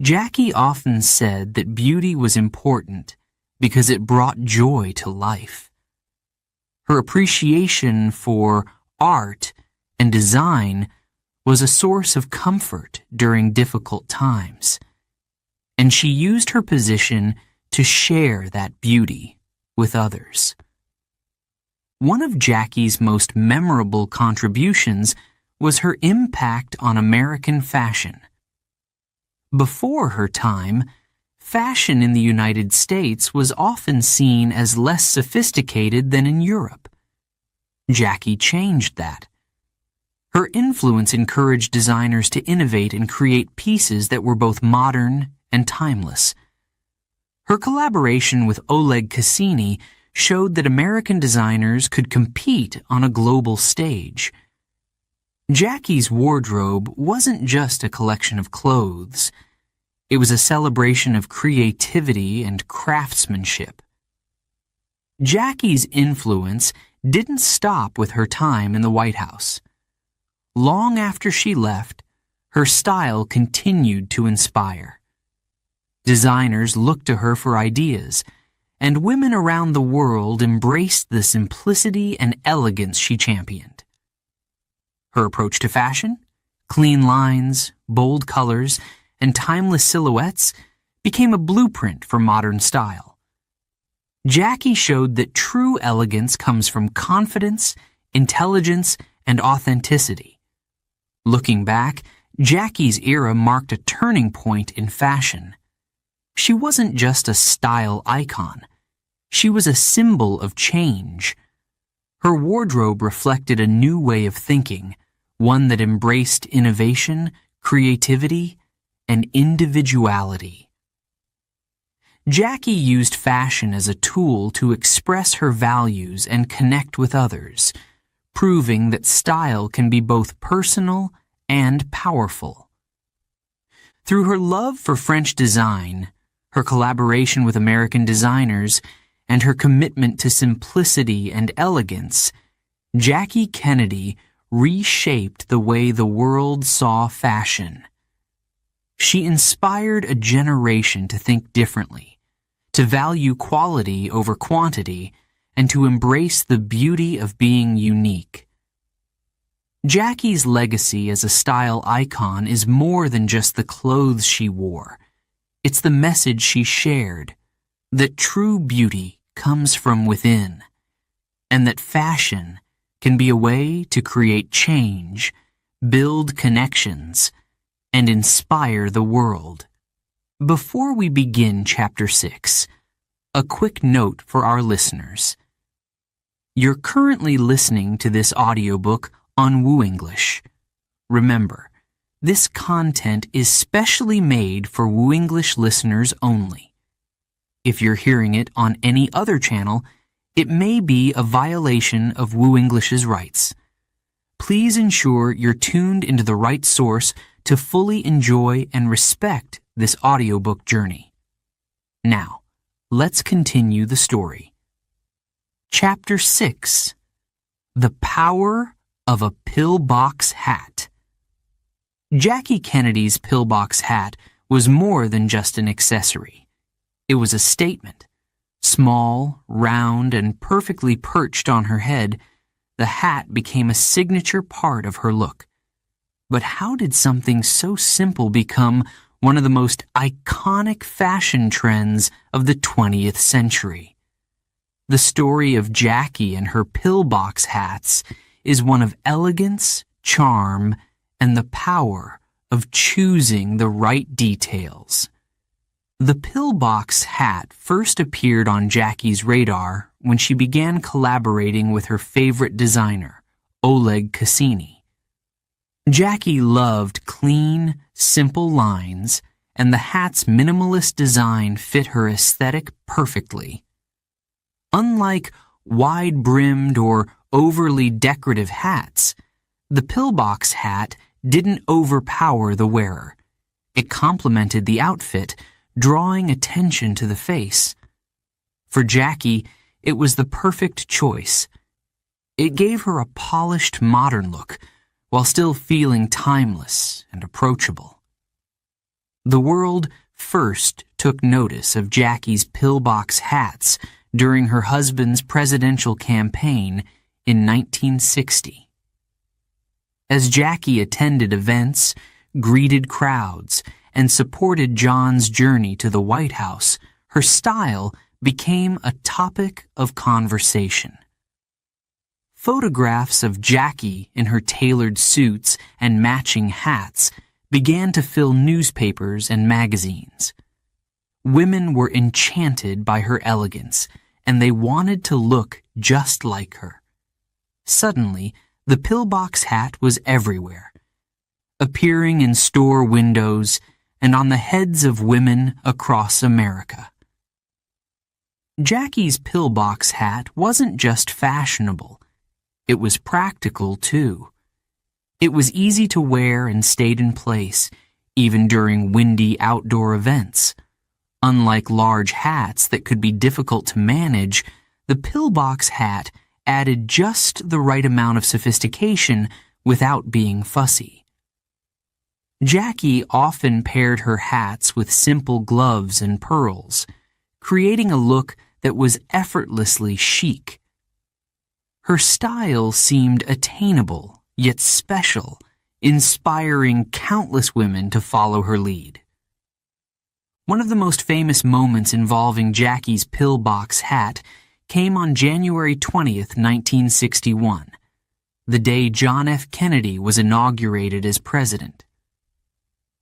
Jackie often said that beauty was important because it brought joy to life. Her appreciation for art and design was a source of comfort during difficult times, and she used her position to share that beauty with others. One of Jackie's most memorable contributions was her impact on American fashion. Before her time, fashion in the United States was often seen as less sophisticated than in Europe. Jackie changed that. Her influence encouraged designers to innovate and create pieces that were both modern and timeless. Her collaboration with Oleg Cassini showed that American designers could compete on a global stage. Jackie's wardrobe wasn't just a collection of clothes. It was a celebration of creativity and craftsmanship. Jackie's influence didn't stop with her time in the White House. Long after she left, her style continued to inspire. Designers looked to her for ideas, and women around the world embraced the simplicity and elegance she championed. Her approach to fashion, clean lines, bold colors, and timeless silhouettes became a blueprint for modern style. Jackie showed that true elegance comes from confidence, intelligence, and authenticity. Looking back, Jackie's era marked a turning point in fashion. She wasn't just a style icon. She was a symbol of change. Her wardrobe reflected a new way of thinking, one that embraced innovation, creativity, and individuality. Jackie used fashion as a tool to express her values and connect with others, proving that style can be both personal and powerful. Through her love for French design, her collaboration with American designers, and her commitment to simplicity and elegance, Jackie Kennedy reshaped the way the world saw fashion. She inspired a generation to think differently, to value quality over quantity, and to embrace the beauty of being unique. Jackie's legacy as a style icon is more than just the clothes she wore. It's the message she shared, that true beauty comes from within, and that fashion can be a way to create change, build connections, and inspire the world. Before we begin Chapter 6, a quick note for our listeners. You're currently listening to this audiobook on WooEnglish. Remember, this content is specially made for WooEnglish listeners only. If you're hearing it on any other channel, it may be a violation of WooEnglish's rights. Please ensure you're tuned into the right source to fully enjoy and respect this audiobook journey. Now, let's continue the story. Chapter 6. The Power of a Pillbox Hat. Jackie Kennedy's pillbox hat was more than just an accessory. It was a statement. Small, round, and perfectly perched on her head, the hat became a signature part of her look. But how did something so simple become one of the most iconic fashion trends of the 20th century? The story of Jackie and her pillbox hats is one of elegance, charm, and the power of choosing the right details. The pillbox hat first appeared on Jackie's radar when she began collaborating with her favorite designer, Oleg Cassini. Jackie loved clean, simple lines, and the hat's minimalist design fit her aesthetic perfectly. Unlike wide-brimmed or overly decorative hats, the pillbox hat didn't overpower the wearer. It complemented the outfit, drawing attention to the face. For Jackie, it was the perfect choice. It gave her a polished modern look, while still feeling timeless and approachable. The world first took notice of Jackie's pillbox hats during her husband's presidential campaign in 1960. As Jackie attended events, greeted crowds, and supported John's journey to the White House, her style became a topic of conversation. Photographs of Jackie in her tailored suits and matching hats began to fill newspapers and magazines. Women were enchanted by her elegance, and they wanted to look just like her. Suddenly, the pillbox hat was everywhere, appearing in store windows and on the heads of women across America. Jackie's pillbox hat wasn't just fashionable. It was practical, too. It was easy to wear and stayed in place, even during windy outdoor events. Unlike large hats that could be difficult to manage, the pillbox hat added just the right amount of sophistication without being fussy. Jackie often paired her hats with simple gloves and pearls, creating a look that was effortlessly chic. Her style seemed attainable, yet special, inspiring countless women to follow her lead. One of the most famous moments involving Jackie's pillbox hat came on January 20th, 1961, the day John F. Kennedy was inaugurated as president.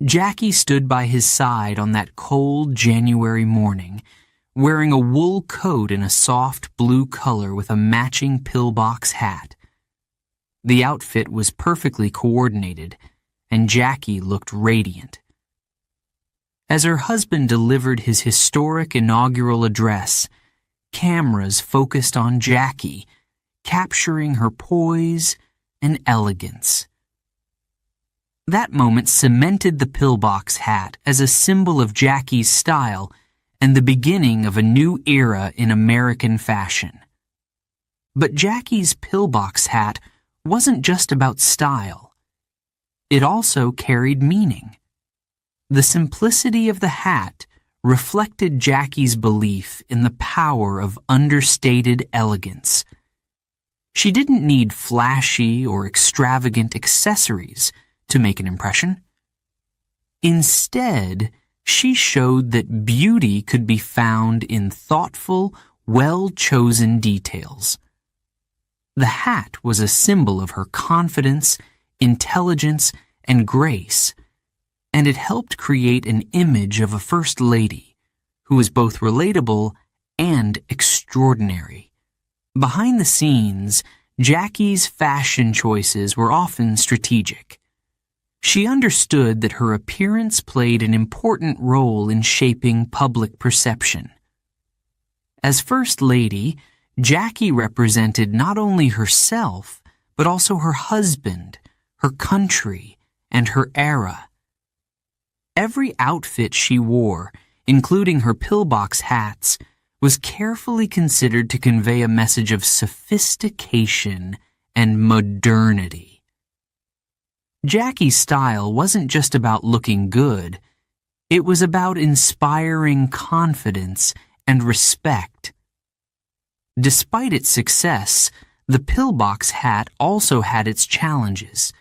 Jackie stood by his side on that cold January morning, wearing a wool coat in a soft blue color with a matching pillbox hat. The outfit was perfectly coordinated, and Jackie looked radiant. As her husband delivered his historic inaugural address, cameras focused on Jackie, capturing her poise and elegance. That moment cemented the pillbox hat as a symbol of Jackie's style and the beginning of a new era in American fashion. But Jackie's pillbox hat wasn't just about style. It also carried meaning. The simplicity of the hat reflected Jackie's belief in the power of understated elegance. She didn't need flashy or extravagant accessories to make an impression. Instead, she showed that beauty could be found in thoughtful, well-chosen details. The hat was a symbol of her confidence, intelligence, and grace, and it helped create an image of a first lady who was both relatable and extraordinary. Behind the scenes, Jackie's fashion choices were often strategic. She understood that her appearance played an important role in shaping public perception. As First Lady, Jackie represented not only herself, but also her husband, her country, and her era. Every outfit she wore, including her pillbox hats, was carefully considered to convey a message of sophistication and modernity. Jackie's style wasn't just about looking good, it was about inspiring confidence and respect. Despite its success, the pillbox hat also had its challenges.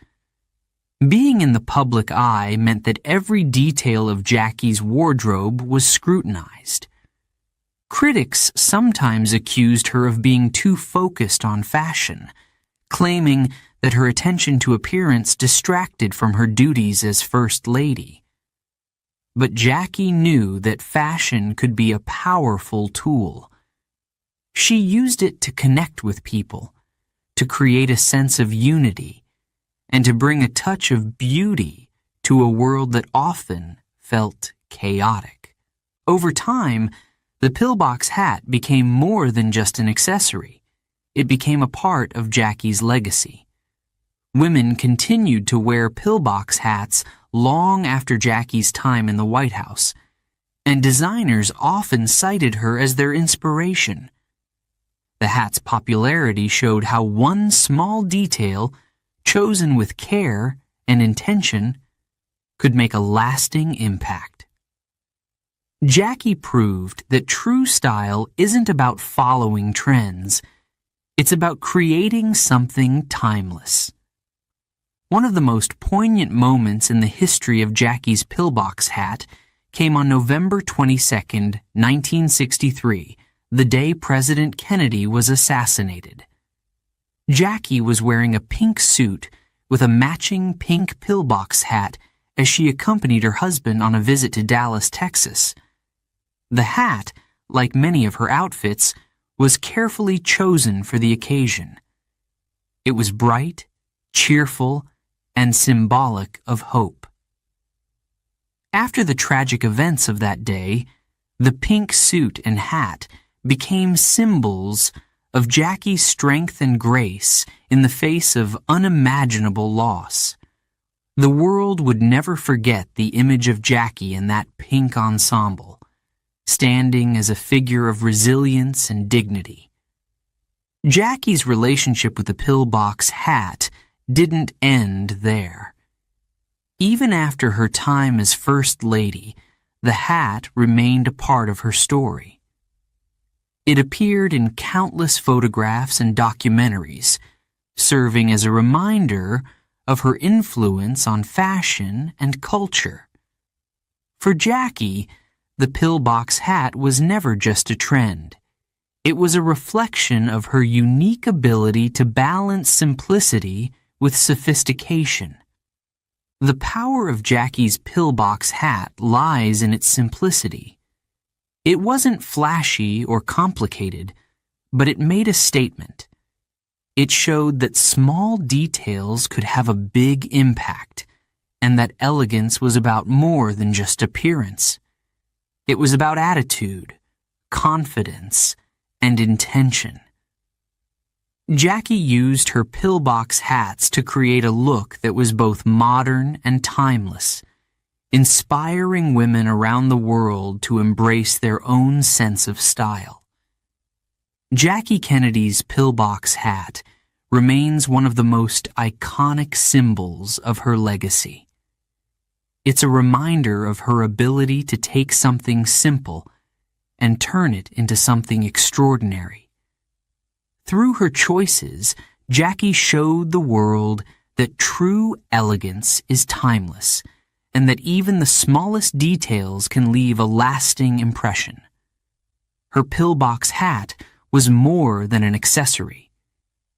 Being in the public eye meant that every detail of Jackie's wardrobe was scrutinized. Critics sometimes accused her of being too focused on fashion, claiming that her attention to appearance distracted from her duties as First Lady. But Jackie knew that fashion could be a powerful tool. She used it to connect with people, to create a sense of unity, and to bring a touch of beauty to a world that often felt chaotic. Over time, the pillbox hat became more than just an accessory. It became a part of Jackie's legacy. Women continued to wear pillbox hats long after Jackie's time in the White House, and designers often cited her as their inspiration. The hat's popularity showed how one small detail, chosen with care and intention, could make a lasting impact. Jackie proved that true style isn't about following trends. It's about creating something timeless. One of the most poignant moments in the history of Jackie's pillbox hat came on November 22, 1963, the day President Kennedy was assassinated. Jackie was wearing a pink suit with a matching pink pillbox hat as she accompanied her husband on a visit to Dallas, Texas. The hat, like many of her outfits, was carefully chosen for the occasion. It was bright, cheerful, and symbolic of hope. After the tragic events of that day, the pink suit and hat became symbols of Jackie's strength and grace in the face of unimaginable loss. The world would never forget the image of Jackie in that pink ensemble, standing as a figure of resilience and dignity. Jackie's relationship with the pillbox hat didn't end there. Even after her time as First Lady, the hat remained a part of her story. It appeared in countless photographs and documentaries, serving as a reminder of her influence on fashion and culture. For Jackie, the pillbox hat was never just a trend. It was a reflection of her unique ability to balance simplicity with sophistication. The power of Jackie's pillbox hat lies in its simplicity. It wasn't flashy or complicated, but it made a statement. It showed that small details could have a big impact, and that elegance was about more than just appearance. It was about attitude, confidence, and intention. Jackie used her pillbox hats to create a look that was both modern and timeless, inspiring women around the world to embrace their own sense of style. Jackie Kennedy's pillbox hat remains one of the most iconic symbols of her legacy. It's a reminder of her ability to take something simple and turn it into something extraordinary. Through her choices, Jackie showed the world that true elegance is timeless and that even the smallest details can leave a lasting impression. Her pillbox hat was more than an accessory.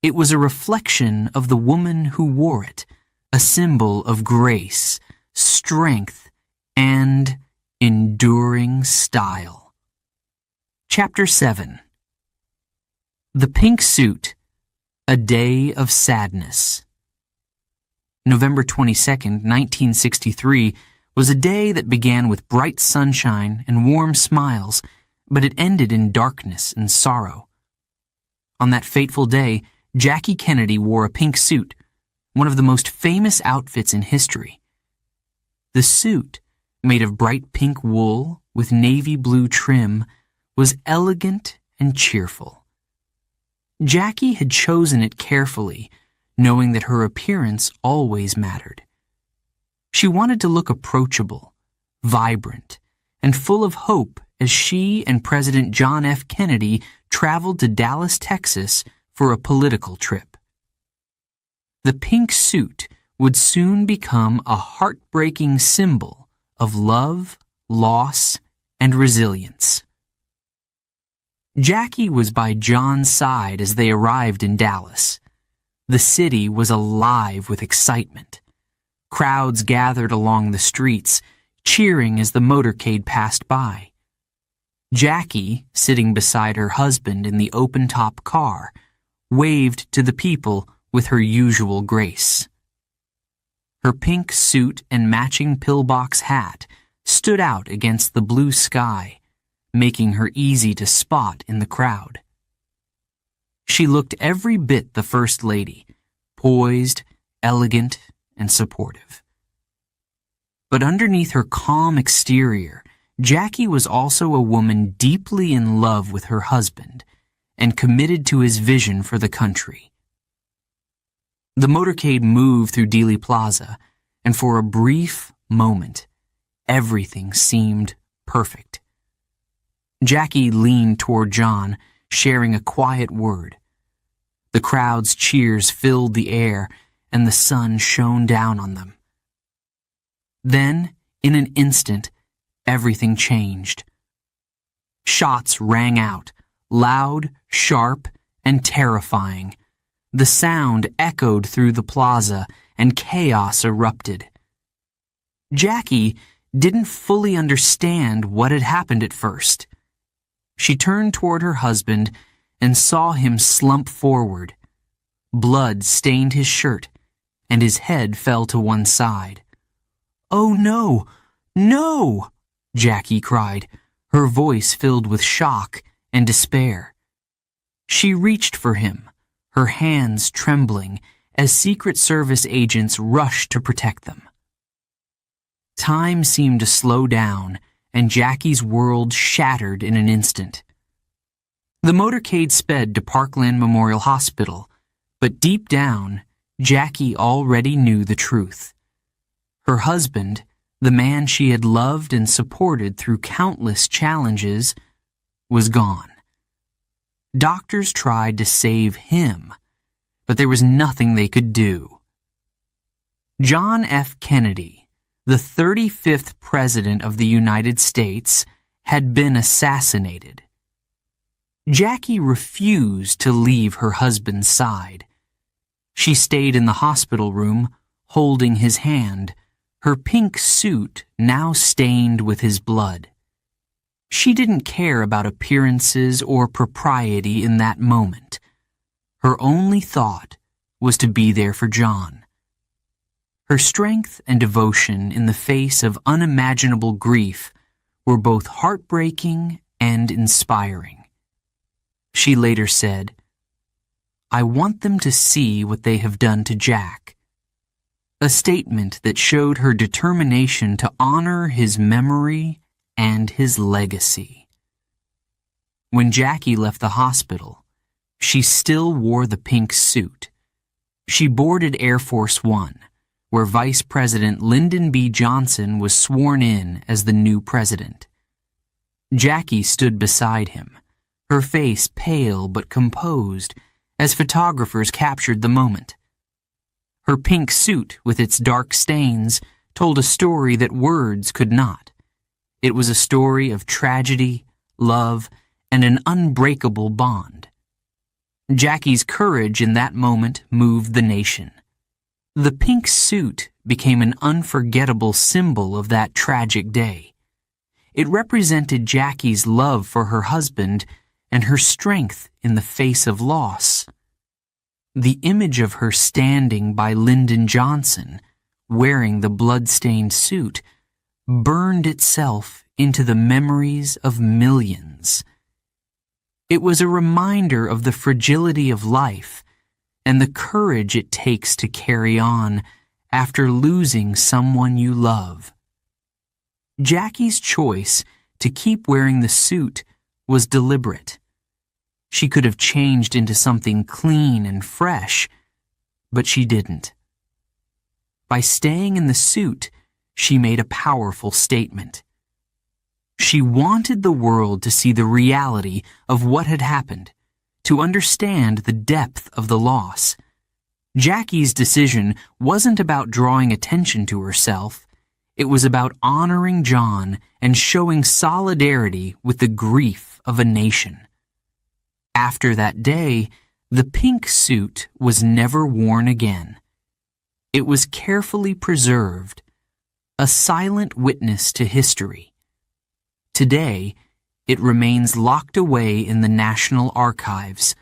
It was a reflection of the woman who wore it, a symbol of grace, strength, and enduring style. Chapter 7. The Pink Suit, A Day of Sadness. November 22nd, 1963, was a day that began with bright sunshine and warm smiles, but it ended in darkness and sorrow. On that fateful day, Jackie Kennedy wore a pink suit, one of the most famous outfits in history. The suit, made of bright pink wool with navy blue trim, was elegant and cheerful. Jackie had chosen it carefully, knowing that her appearance always mattered. She wanted to look approachable, vibrant, and full of hope as she and President John F. Kennedy traveled to Dallas, Texas for a political trip. The pink suit would soon become a heartbreaking symbol of love, loss, and resilience. Jackie was by John's side as they arrived in Dallas. The city was alive with excitement. Crowds gathered along the streets, cheering as the motorcade passed by. Jackie, sitting beside her husband in the open-top car, waved to the people with her usual grace. Her pink suit and matching pillbox hat stood out against the blue sky, making her easy to spot in the crowd. She looked every bit the First Lady, poised, elegant, and supportive. But underneath her calm exterior, Jackie was also a woman deeply in love with her husband and committed to his vision for the country. The motorcade moved through Dealey Plaza, and for a brief moment, everything seemed perfect. Jackie leaned toward John, sharing a quiet word. The crowd's cheers filled the air, and the sun shone down on them. Then, in an instant, everything changed. Shots rang out, loud, sharp, and terrifying. The sound echoed through the plaza, and chaos erupted. Jackie didn't fully understand what had happened at first. She turned toward her husband and saw him slump forward. Blood stained his shirt, and his head fell to one side. "Oh no, no!" Jackie cried, her voice filled with shock and despair. She reached for him, her hands trembling as Secret Service agents rushed to protect them. Time seemed to slow down, and Jackie's world shattered in an instant. The motorcade sped to Parkland Memorial Hospital, but deep down, Jackie already knew the truth. Her husband, the man she had loved and supported through countless challenges, was gone. Doctors tried to save him, but there was nothing they could do. John F. Kennedy, the 35th President of the United States, had been assassinated. Jackie refused to leave her husband's side. She stayed in the hospital room, holding his hand, her pink suit now stained with his blood. She didn't care about appearances or propriety in that moment. Her only thought was to be there for John. Her strength and devotion in the face of unimaginable grief were both heartbreaking and inspiring. She later said, "I want them to see what they have done to Jack," a statement that showed her determination to honor his memory and his legacy. When Jackie left the hospital, she still wore the pink suit. She boarded Air Force One, where Vice President Lyndon B. Johnson was sworn in as the new president. Jackie stood beside him, her face pale but composed, as photographers captured the moment. Her pink suit, with its dark stains, told a story that words could not. It was a story of tragedy, love, and an unbreakable bond. Jackie's courage in that moment moved the nation. The pink suit became an unforgettable symbol of that tragic day. It represented Jackie's love for her husband and her strength in the face of loss. The image of her standing by Lyndon Johnson, wearing the blood-stained suit, burned itself into the memories of millions. It was a reminder of the fragility of life and the courage it takes to carry on after losing someone you love. Jackie's choice to keep wearing the suit was deliberate. She could have changed into something clean and fresh, but she didn't. By staying in the suit, she made a powerful statement. She wanted the world to see the reality of what had happened, to understand the depth of the loss. Jackie's decision wasn't about drawing attention to herself. It was about honoring John and showing solidarity with the grief of a nation. After that day, the pink suit was never worn again. It was carefully preserved, a silent witness to history. Today, it remains locked away in the National Archives,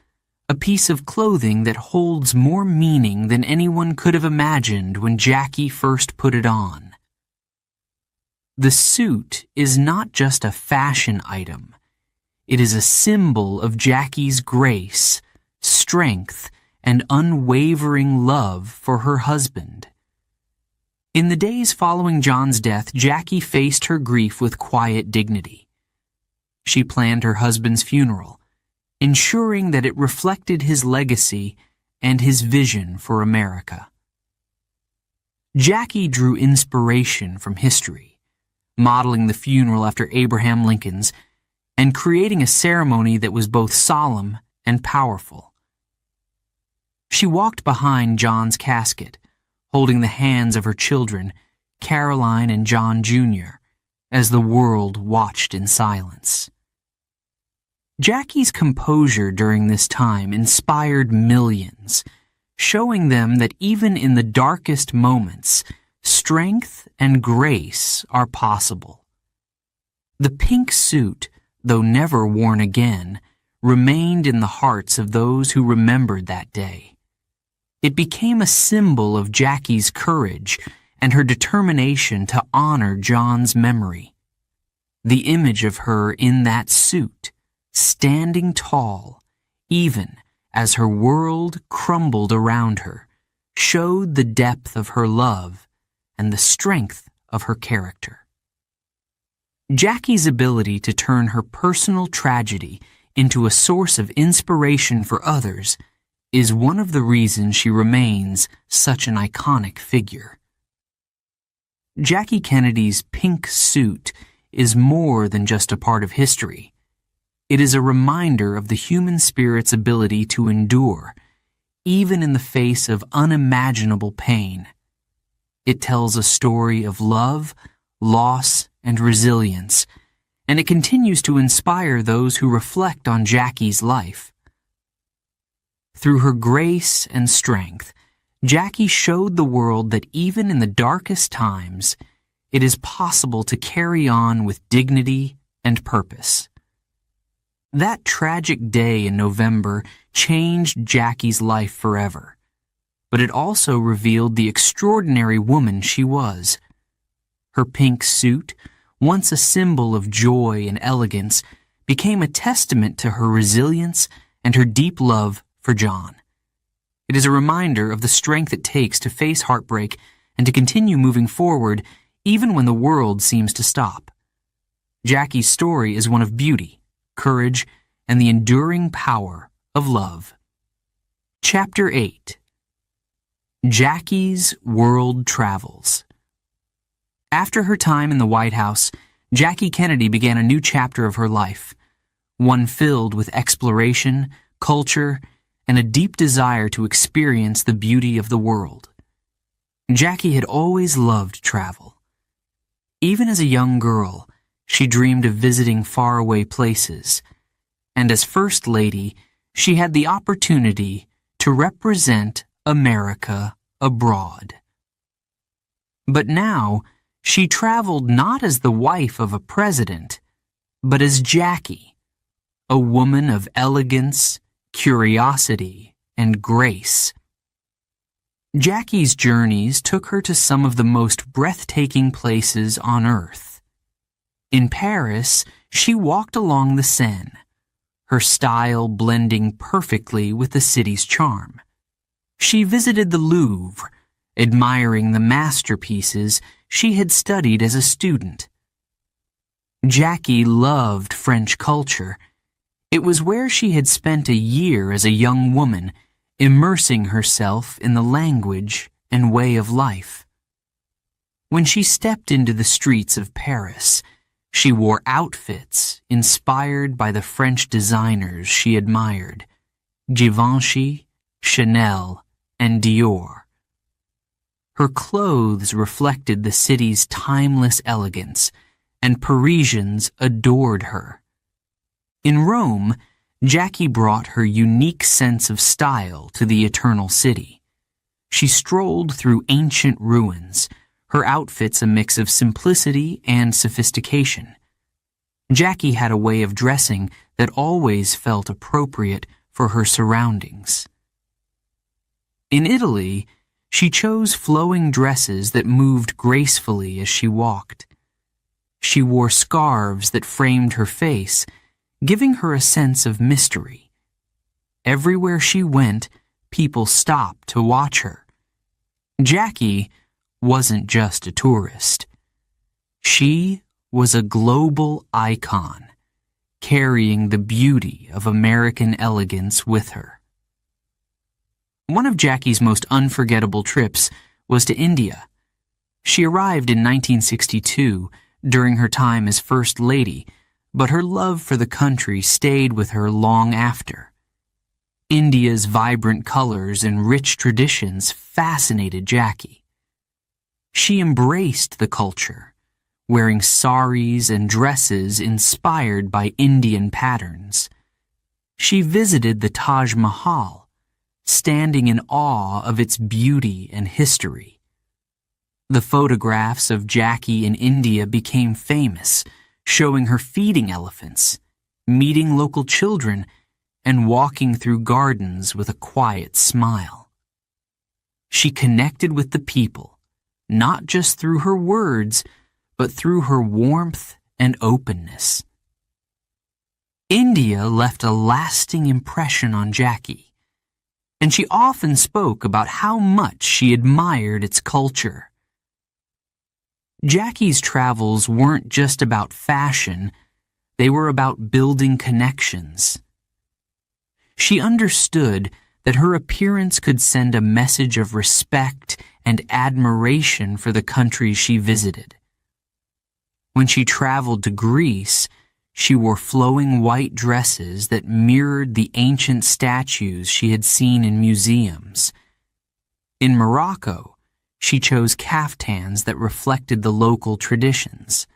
a piece of clothing that holds more meaning than anyone could have imagined when Jackie first put it on. The suit is not just a fashion item. It is a symbol of Jackie's grace, strength, and unwavering love for her husband. In the days following John's death, Jackie faced her grief with quiet dignity. She planned her husband's funeral, ensuring that it reflected his legacy and his vision for America. Jackie drew inspiration from history, modeling the funeral after Abraham Lincoln's, and creating a ceremony that was both solemn and powerful. She walked behind John's casket, holding the hands of her children, Caroline and John Jr., as the world watched in silence. Jackie's composure during this time inspired millions, showing them that even in the darkest moments, strength and grace are possible. The pink suit, though never worn again, remained in the hearts of those who remembered that day. It became a symbol of Jackie's courage and her determination to honor John's memory. The image of her in that suit, standing tall, even as her world crumbled around her, showed the depth of her love and the strength of her character. Jackie's ability to turn her personal tragedy into a source of inspiration for others is one of the reasons she remains such an iconic figure. Jackie Kennedy's pink suit is more than just a part of history. It is a reminder of the human spirit's ability to endure, even in the face of unimaginable pain. It tells a story of love, loss, and resilience, and it continues to inspire those who reflect on Jackie's life. Through her grace and strength, Jackie showed the world that even in the darkest times, it is possible to carry on with dignity and purpose. That tragic day in November changed Jackie's life forever, but it also revealed the extraordinary woman she was. Her pink suit, once a symbol of joy and elegance, became a testament to her resilience and her deep love for John. It is a reminder of the strength it takes to face heartbreak and to continue moving forward even when the world seems to stop. Jackie's story is one of beauty, courage, and the enduring power of love. Chapter 8. Jackie's World Travels. After her time in the White House, Jackie Kennedy began a new chapter of her life, one filled with exploration, culture, and a deep desire to experience the beauty of the world. Jackie had always loved travel. Even as a young girl, she dreamed of visiting faraway places, and as First Lady, she had the opportunity to represent America abroad. But now, she traveled not as the wife of a president, but as Jackie, a woman of elegance, curiosity, and grace. Jackie's journeys took her to some of the most breathtaking places on Earth. In Paris, she walked along the Seine, her style blending perfectly with the city's charm. She visited the Louvre, admiring the masterpieces she had studied as a student. Jackie loved French culture. It was where she had spent a year as a young woman, immersing herself in the language and way of life. When she stepped into the streets of Paris, she wore outfits inspired by the French designers she admired, Givenchy, Chanel, and Dior. Her clothes reflected the city's timeless elegance, and Parisians adored her. In Rome, Jackie brought her unique sense of style to the Eternal City. She strolled through ancient ruins, her outfits a mix of simplicity and sophistication. Jackie had a way of dressing that always felt appropriate for her surroundings. In Italy, she chose flowing dresses that moved gracefully as she walked. She wore scarves that framed her face, giving her a sense of mystery. Everywhere she went, people stopped to watch her. Jackie wasn't just a tourist. She was a global icon, carrying the beauty of American elegance with her. One of Jackie's most unforgettable trips was to India. She arrived in 1962 during her time as First Lady, but her love for the country stayed with her long after. India's vibrant colors and rich traditions fascinated Jackie. She embraced the culture, wearing saris and dresses inspired by Indian patterns. She visited the Taj Mahal, standing in awe of its beauty and history. The photographs of Jackie in India became famous, showing her feeding elephants, meeting local children, and walking through gardens with a quiet smile. She connected with the people, not just through her words, but through her warmth and openness. India left a lasting impression on Jackie, and she often spoke about how much she admired its culture. Jackie's travels weren't just about fashion, they were about building connections. She understood that her appearance could send a message of respect and admiration for the countries she visited. When she traveled to Greece, she wore flowing white dresses that mirrored the ancient statues she had seen in museums. In Morocco, she chose caftans that reflected the local traditions.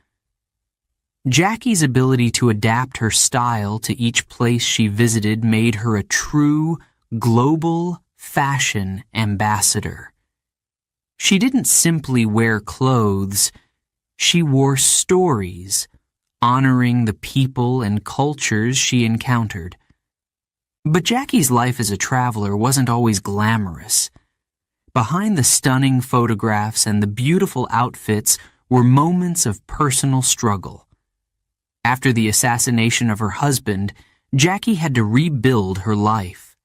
Jackie's ability to adapt her style to each place she visited made her a true global fashion ambassador. She didn't simply wear clothes, she wore stories, honoring the people and cultures she encountered. But Jackie's life as a traveler wasn't always glamorous. Behind the stunning photographs and the beautiful outfits were moments of personal struggle. After the assassination of her husband, Jackie had to rebuild her life.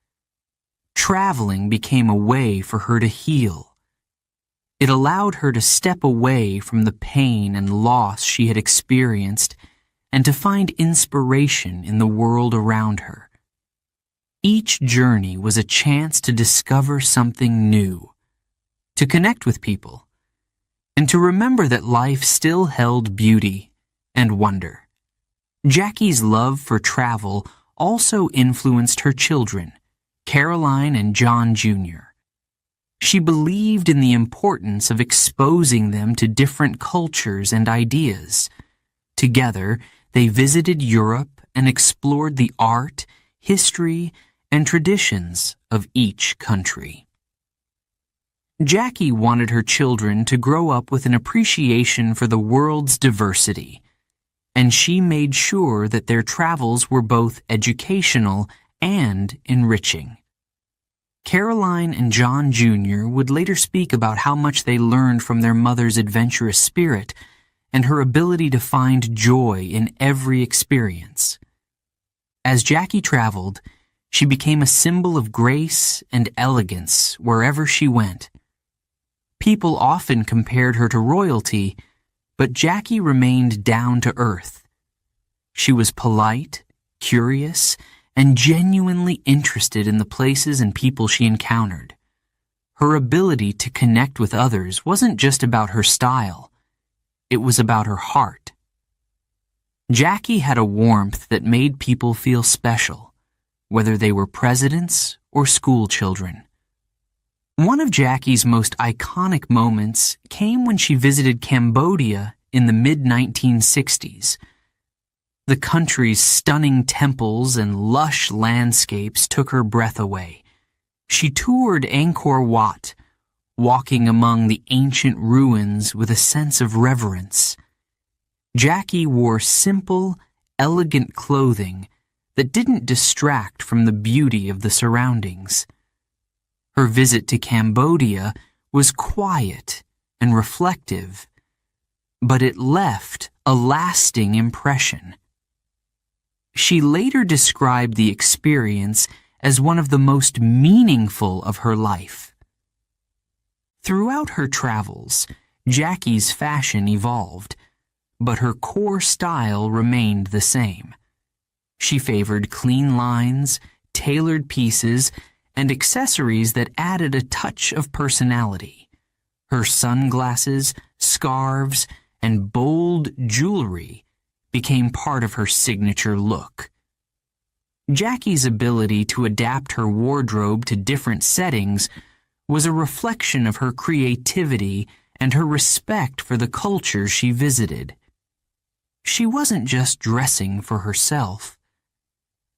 Traveling became a way for her to heal. It allowed her to step away from the pain and loss she had experienced and to find inspiration in the world around her. Each journey was a chance to discover something new, to connect with people, and to remember that life still held beauty and wonder. Jackie's love for travel also influenced her children, Caroline and John Jr. She believed in the importance of exposing them to different cultures and ideas. Together, they visited Europe and explored the art, history, and traditions of each country. Jackie wanted her children to grow up with an appreciation for the world's diversity, and she made sure that their travels were both educational and enriching. Caroline and John Jr. would later speak about how much they learned from their mother's adventurous spirit and her ability to find joy in every experience. As Jackie traveled, she became a symbol of grace and elegance wherever she went. People often compared her to royalty, but Jackie remained down to earth. She was polite, curious, and genuinely interested in the places and people she encountered. Her ability to connect with others wasn't just about her style, it was about her heart. Jackie had a warmth that made people feel special, whether they were presidents or school children. One of Jackie's most iconic moments came when she visited Cambodia in the mid-1960s. The country's stunning temples and lush landscapes took her breath away. She toured Angkor Wat, walking among the ancient ruins with a sense of reverence. Jackie wore simple, elegant clothing that didn't distract from the beauty of the surroundings. Her visit to Cambodia was quiet and reflective, but it left a lasting impression. She later described the experience as one of the most meaningful of her life. Throughout her travels, Jackie's fashion evolved, but her core style remained the same. She favored clean lines, tailored pieces, and accessories that added a touch of personality. Her sunglasses, scarves, and bold jewelry became part of her signature look. Jackie's ability to adapt her wardrobe to different settings was a reflection of her creativity and her respect for the culture she visited. She wasn't just dressing for herself.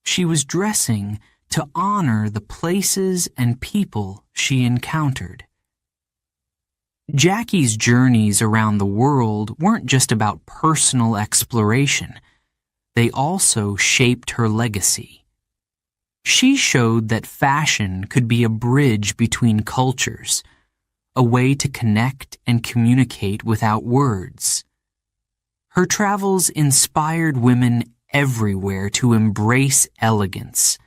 She was dressing to honor the places and people she encountered. Jackie's journeys around the world weren't just about personal exploration. They also shaped her legacy. She showed that fashion could be a bridge between cultures, a way to connect and communicate without words. Her travels inspired women everywhere to embrace elegance,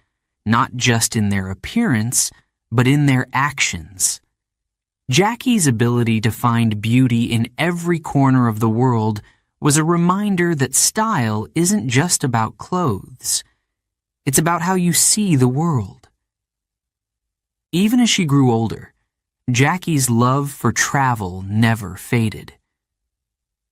not just in their appearance, but in their actions. Jackie's ability to find beauty in every corner of the world was a reminder that style isn't just about clothes. It's about how you see the world. Even as she grew older, Jackie's love for travel never faded.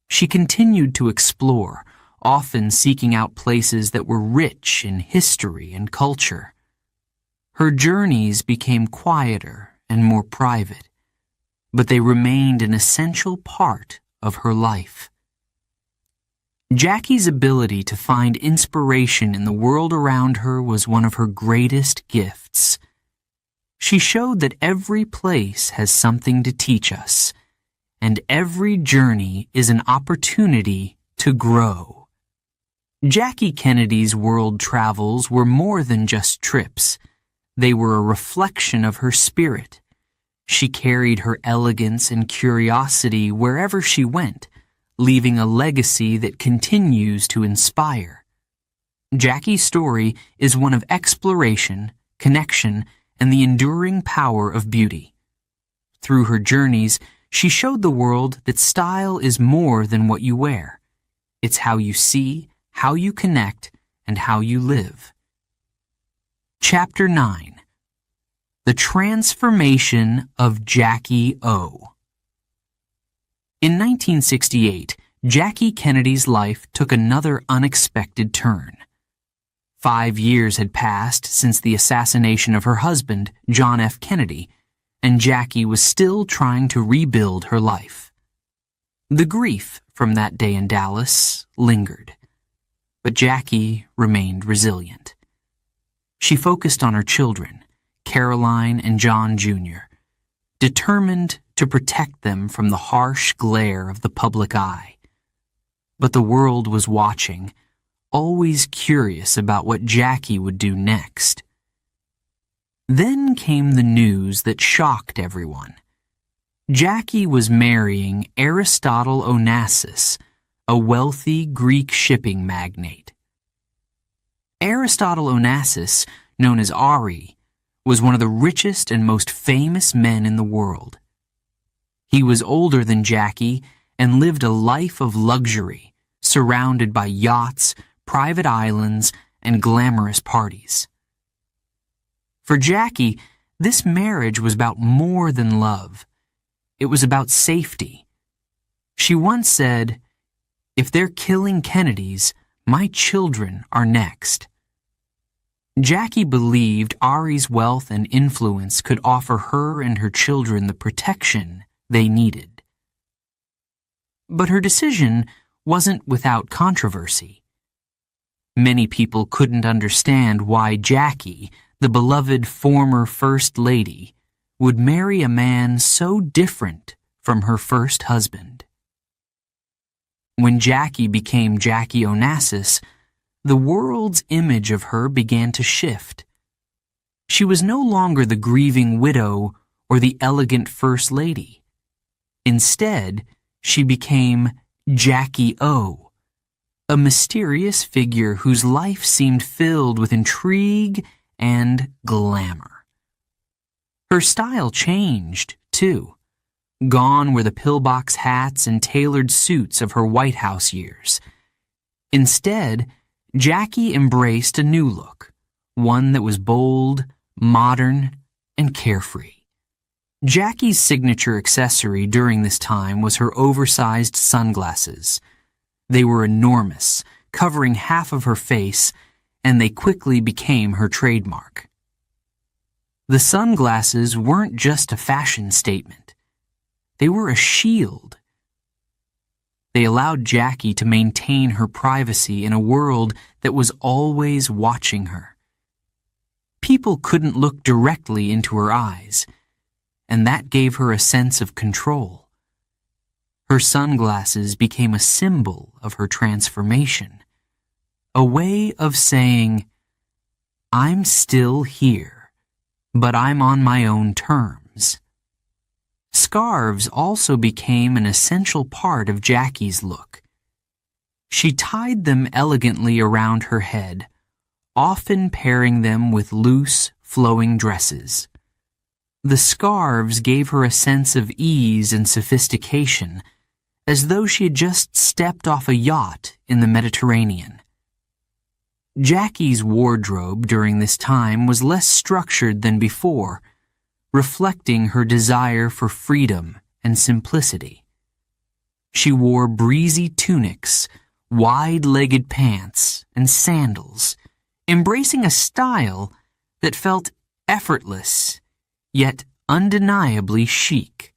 She continued to explore, often seeking out places that were rich in history and culture. Her journeys became quieter and more private, but they remained an essential part of her life. Jackie's ability to find inspiration in the world around her was one of her greatest gifts. She showed that every place has something to teach us, and every journey is an opportunity to grow. Jackie Kennedy's world travels were more than just trips. They were a reflection of her spirit. She carried her elegance and curiosity wherever she went, leaving a legacy that continues to inspire. Jackie's story is one of exploration, connection, and the enduring power of beauty. Through her journeys, she showed the world that style is more than what you wear. It's how you see, how you connect, and how you live. Chapter 9. The Transformation of Jackie O. In 1968, Jackie Kennedy's life took another unexpected turn. 5 years had passed since the assassination of her husband, John F. Kennedy, and Jackie was still trying to rebuild her life. The grief from that day in Dallas lingered, but Jackie remained resilient. She focused on her children, Caroline and John Jr., determined to protect them from the harsh glare of the public eye. But the world was watching, always curious about what Jackie would do next. Then came the news that shocked everyone. Jackie was marrying Aristotle Onassis, a wealthy Greek shipping magnate. Aristotle Onassis, known as Ari, was one of the richest and most famous men in the world. He was older than Jackie and lived a life of luxury, surrounded by yachts, private islands, and glamorous parties. For Jackie, this marriage was about more than love. It was about safety. She once said, "If they're killing Kennedys, my children are next." Jackie believed Ari's wealth and influence could offer her and her children the protection they needed. But her decision wasn't without controversy. Many people couldn't understand why Jackie, the beloved former First Lady, would marry a man so different from her first husband. When Jackie became Jackie Onassis, the world's image of her began to shift. She was no longer the grieving widow or the elegant First Lady. Instead, she became Jackie O, a mysterious figure whose life seemed filled with intrigue and glamour. Her style changed, too. Gone were the pillbox hats and tailored suits of her White House years. Instead, Jackie embraced a new look, one that was bold, modern, and carefree. Jackie's signature accessory during this time was her oversized sunglasses. They were enormous, covering half of her face, and they quickly became her trademark. The sunglasses weren't just a fashion statement. They were a shield. They allowed Jackie to maintain her privacy in a world that was always watching her. People couldn't look directly into her eyes, and that gave her a sense of control. Her sunglasses became a symbol of her transformation, a way of saying, "I'm still here, but I'm on my own terms." Scarves also became an essential part of Jackie's look. She tied them elegantly around her head, often pairing them with loose, flowing dresses. The scarves gave her a sense of ease and sophistication, as though she had just stepped off a yacht in the Mediterranean. Jackie's wardrobe during this time was less structured than before, reflecting her desire for freedom and simplicity. She wore breezy tunics, wide-legged pants, and sandals, embracing a style that felt effortless, yet undeniably chic.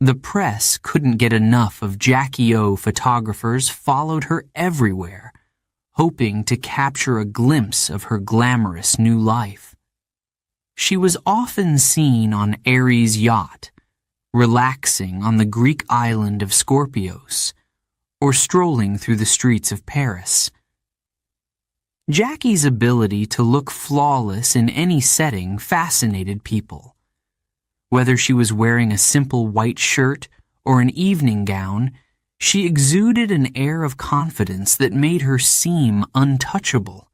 The press couldn't get enough of Jackie O. Photographers followed her everywhere, hoping to capture a glimpse of her glamorous new life. She was often seen on Ari's yacht, relaxing on the Greek island of Scorpios, or strolling through the streets of Paris. Jackie's ability to look flawless in any setting fascinated people. Whether she was wearing a simple white shirt or an evening gown, she exuded an air of confidence that made her seem untouchable.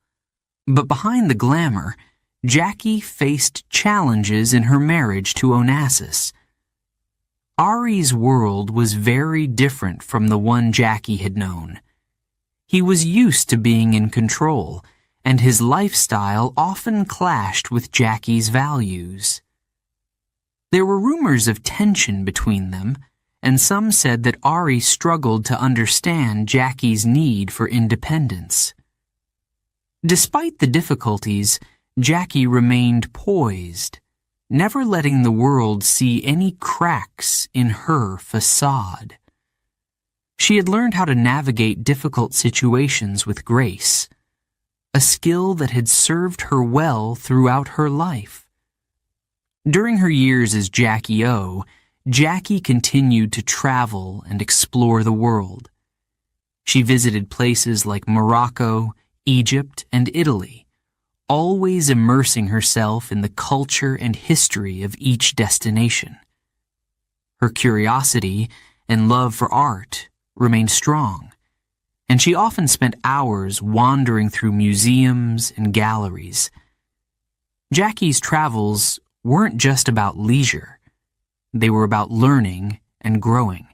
But behind the glamour, Jackie faced challenges in her marriage to Onassis. Ari's world was very different from the one Jackie had known. He was used to being in control, and his lifestyle often clashed with Jackie's values. There were rumors of tension between them, and some said that Ari struggled to understand Jackie's need for independence. Despite the difficulties, Jackie remained poised, never letting the world see any cracks in her facade. She had learned how to navigate difficult situations with grace, a skill that had served her well throughout her life. During her years as Jackie O, Jackie continued to travel and explore the world. She visited places like Morocco, Egypt, and Italy, always immersing herself in the culture and history of each destination. Her curiosity and love for art remained strong, and she often spent hours wandering through museums and galleries. Jackie's travels weren't just about leisure. They were about learning and growing.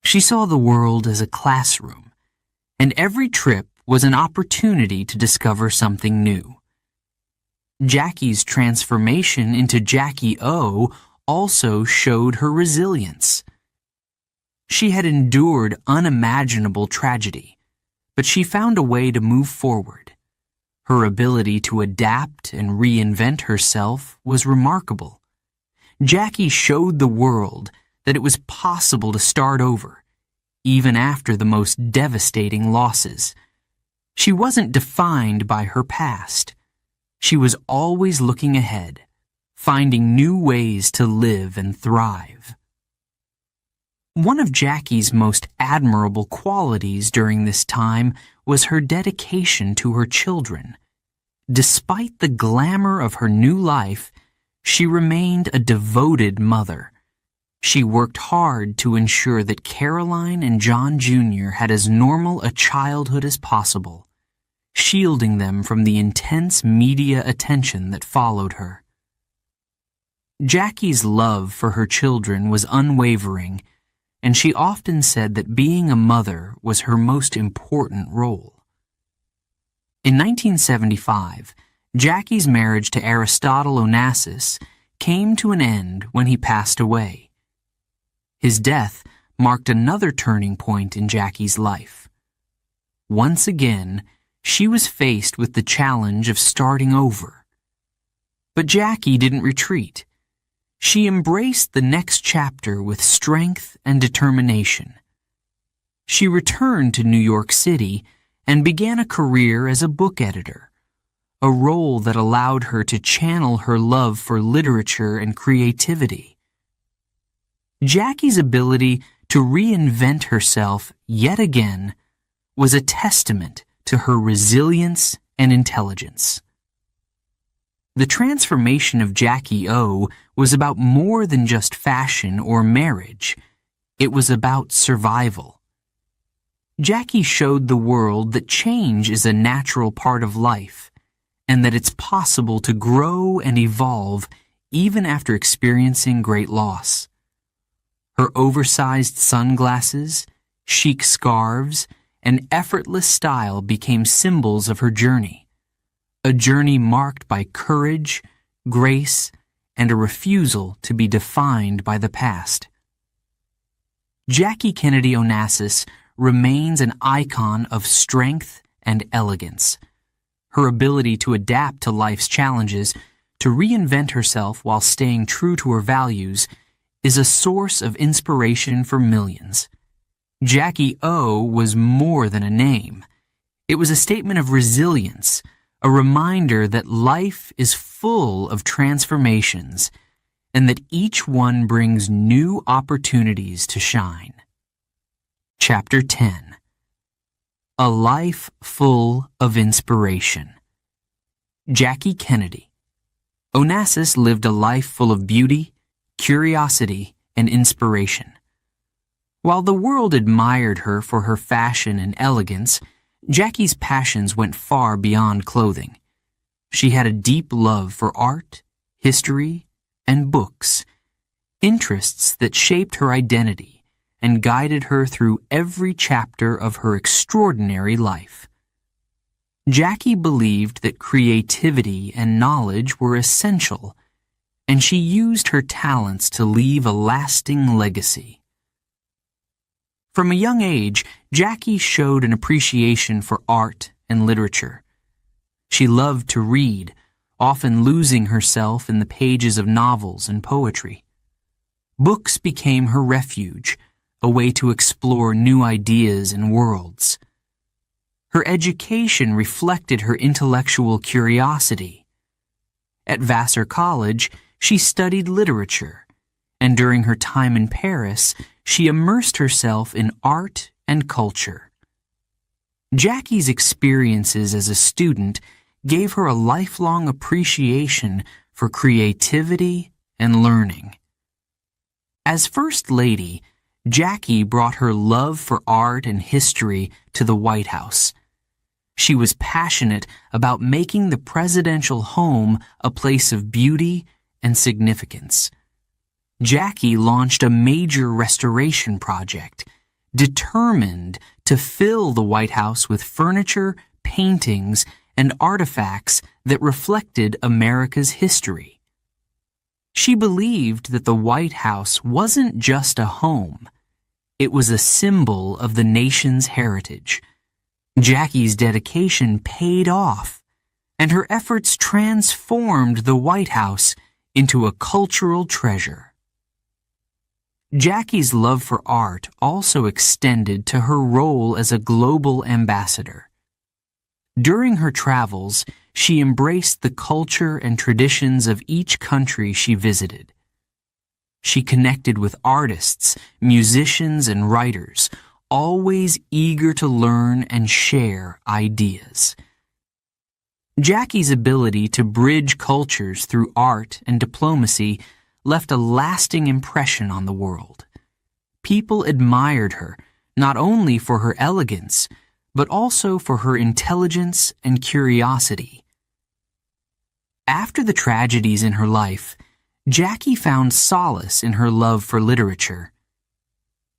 She saw the world as a classroom, and every trip was an opportunity to discover something new. Jackie's transformation into Jackie O also showed her resilience. She had endured unimaginable tragedy, but she found a way to move forward. Her ability to adapt and reinvent herself was remarkable. Jackie showed the world that it was possible to start over, even after the most devastating losses. She wasn't defined by her past. She was always looking ahead, finding new ways to live and thrive. One of Jackie's most admirable qualities during this time was her dedication to her children. Despite the glamour of her new life, she remained a devoted mother. She worked hard to ensure that Caroline and John Jr. had as normal a childhood as possible, shielding them from the intense media attention that followed her. Jackie's love for her children was unwavering, and she often said that being a mother was her most important role. In 1975, Jackie's marriage to Aristotle Onassis came to an end when he passed away. His death marked another turning point in Jackie's life. Once again, she was faced with the challenge of starting over. But Jackie didn't retreat. She embraced the next chapter with strength and determination. She returned to New York City and began a career as a book editor, a role that allowed her to channel her love for literature and creativity. Jackie's ability to reinvent herself yet again was a testament to her resilience and intelligence. The transformation of Jackie O was about more than just fashion or marriage. It was about survival. Jackie showed the world that change is a natural part of life, and that it's possible to grow and evolve even after experiencing great loss. Her oversized sunglasses, chic scarves, and effortless style became symbols of her journey. A journey marked by courage, grace, and a refusal to be defined by the past. Jackie Kennedy Onassis remains an icon of strength and elegance. Her ability to adapt to life's challenges, to reinvent herself while staying true to her values, is a source of inspiration for millions. Jackie O was more than a name. It was a statement of resilience, a reminder that life is full of transformations and that each one brings new opportunities to shine. Chapter 10. A Life Full of Inspiration. Jackie Kennedy. Onassis lived a life full of beauty, curiosity, and inspiration. While the world admired her for her fashion and elegance, Jackie's passions went far beyond clothing. She had a deep love for art, history, and books, interests that shaped her identity and guided her through every chapter of her extraordinary life. Jackie believed that creativity and knowledge were essential, and she used her talents to leave a lasting legacy. From a young age, Jackie showed an appreciation for art and literature. She loved to read, often losing herself in the pages of novels and poetry. Books became her refuge, a way to explore new ideas and worlds. Her education reflected her intellectual curiosity. At Vassar College, she studied literature, and during her time in Paris, she immersed herself in art and culture. Jackie's experiences as a student gave her a lifelong appreciation for creativity and learning. As First Lady, Jackie brought her love for art and history to the White House. She was passionate about making the presidential home a place of beauty and significance. Jackie launched a major restoration project, determined to fill the White House with furniture, paintings, and artifacts that reflected America's history. She believed that the White House wasn't just a home. It was a symbol of the nation's heritage. Jackie's dedication paid off, and her efforts transformed the White House into a cultural treasure. Jackie's love for art also extended to her role as a global ambassador. During her travels, she embraced the culture and traditions of each country she visited. She connected with artists, musicians, and writers, always eager to learn and share ideas. Jackie's ability to bridge cultures through art and diplomacy left a lasting impression on the world. People admired her, not only for her elegance, but also for her intelligence and curiosity. After the tragedies in her life, Jackie found solace in her love for literature.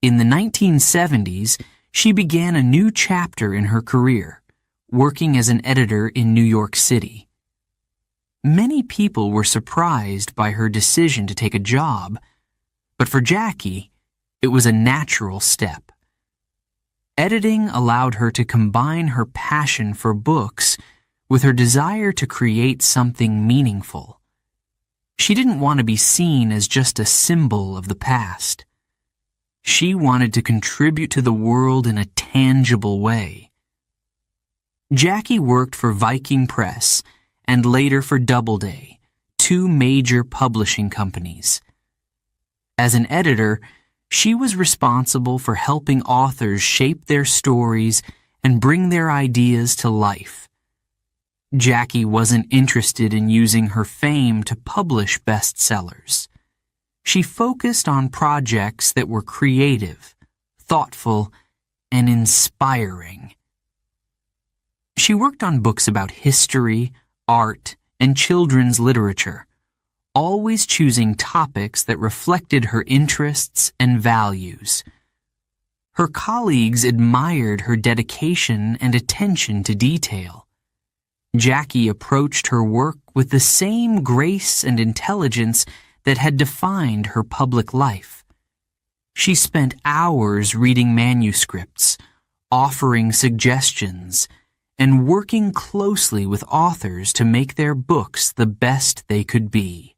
In the 1970s, she began a new chapter in her career, working as an editor in New York City. Many people were surprised by her decision to take a job, but for Jackie, it was a natural step. Editing allowed her to combine her passion for books with her desire to create something meaningful. She didn't want to be seen as just a symbol of the past. She wanted to contribute to the world in a tangible way. Jackie worked for Viking Press and later for Doubleday, two major publishing companies. As an editor, she was responsible for helping authors shape their stories and bring their ideas to life. Jackie wasn't interested in using her fame to publish bestsellers. She focused on projects that were creative, thoughtful, and inspiring. She worked on books about history, art, and children's literature, always choosing topics that reflected her interests and values. Her colleagues admired her dedication and attention to detail. Jackie approached her work with the same grace and intelligence that had defined her public life. She spent hours reading manuscripts, offering suggestions, and working closely with authors to make their books the best they could be.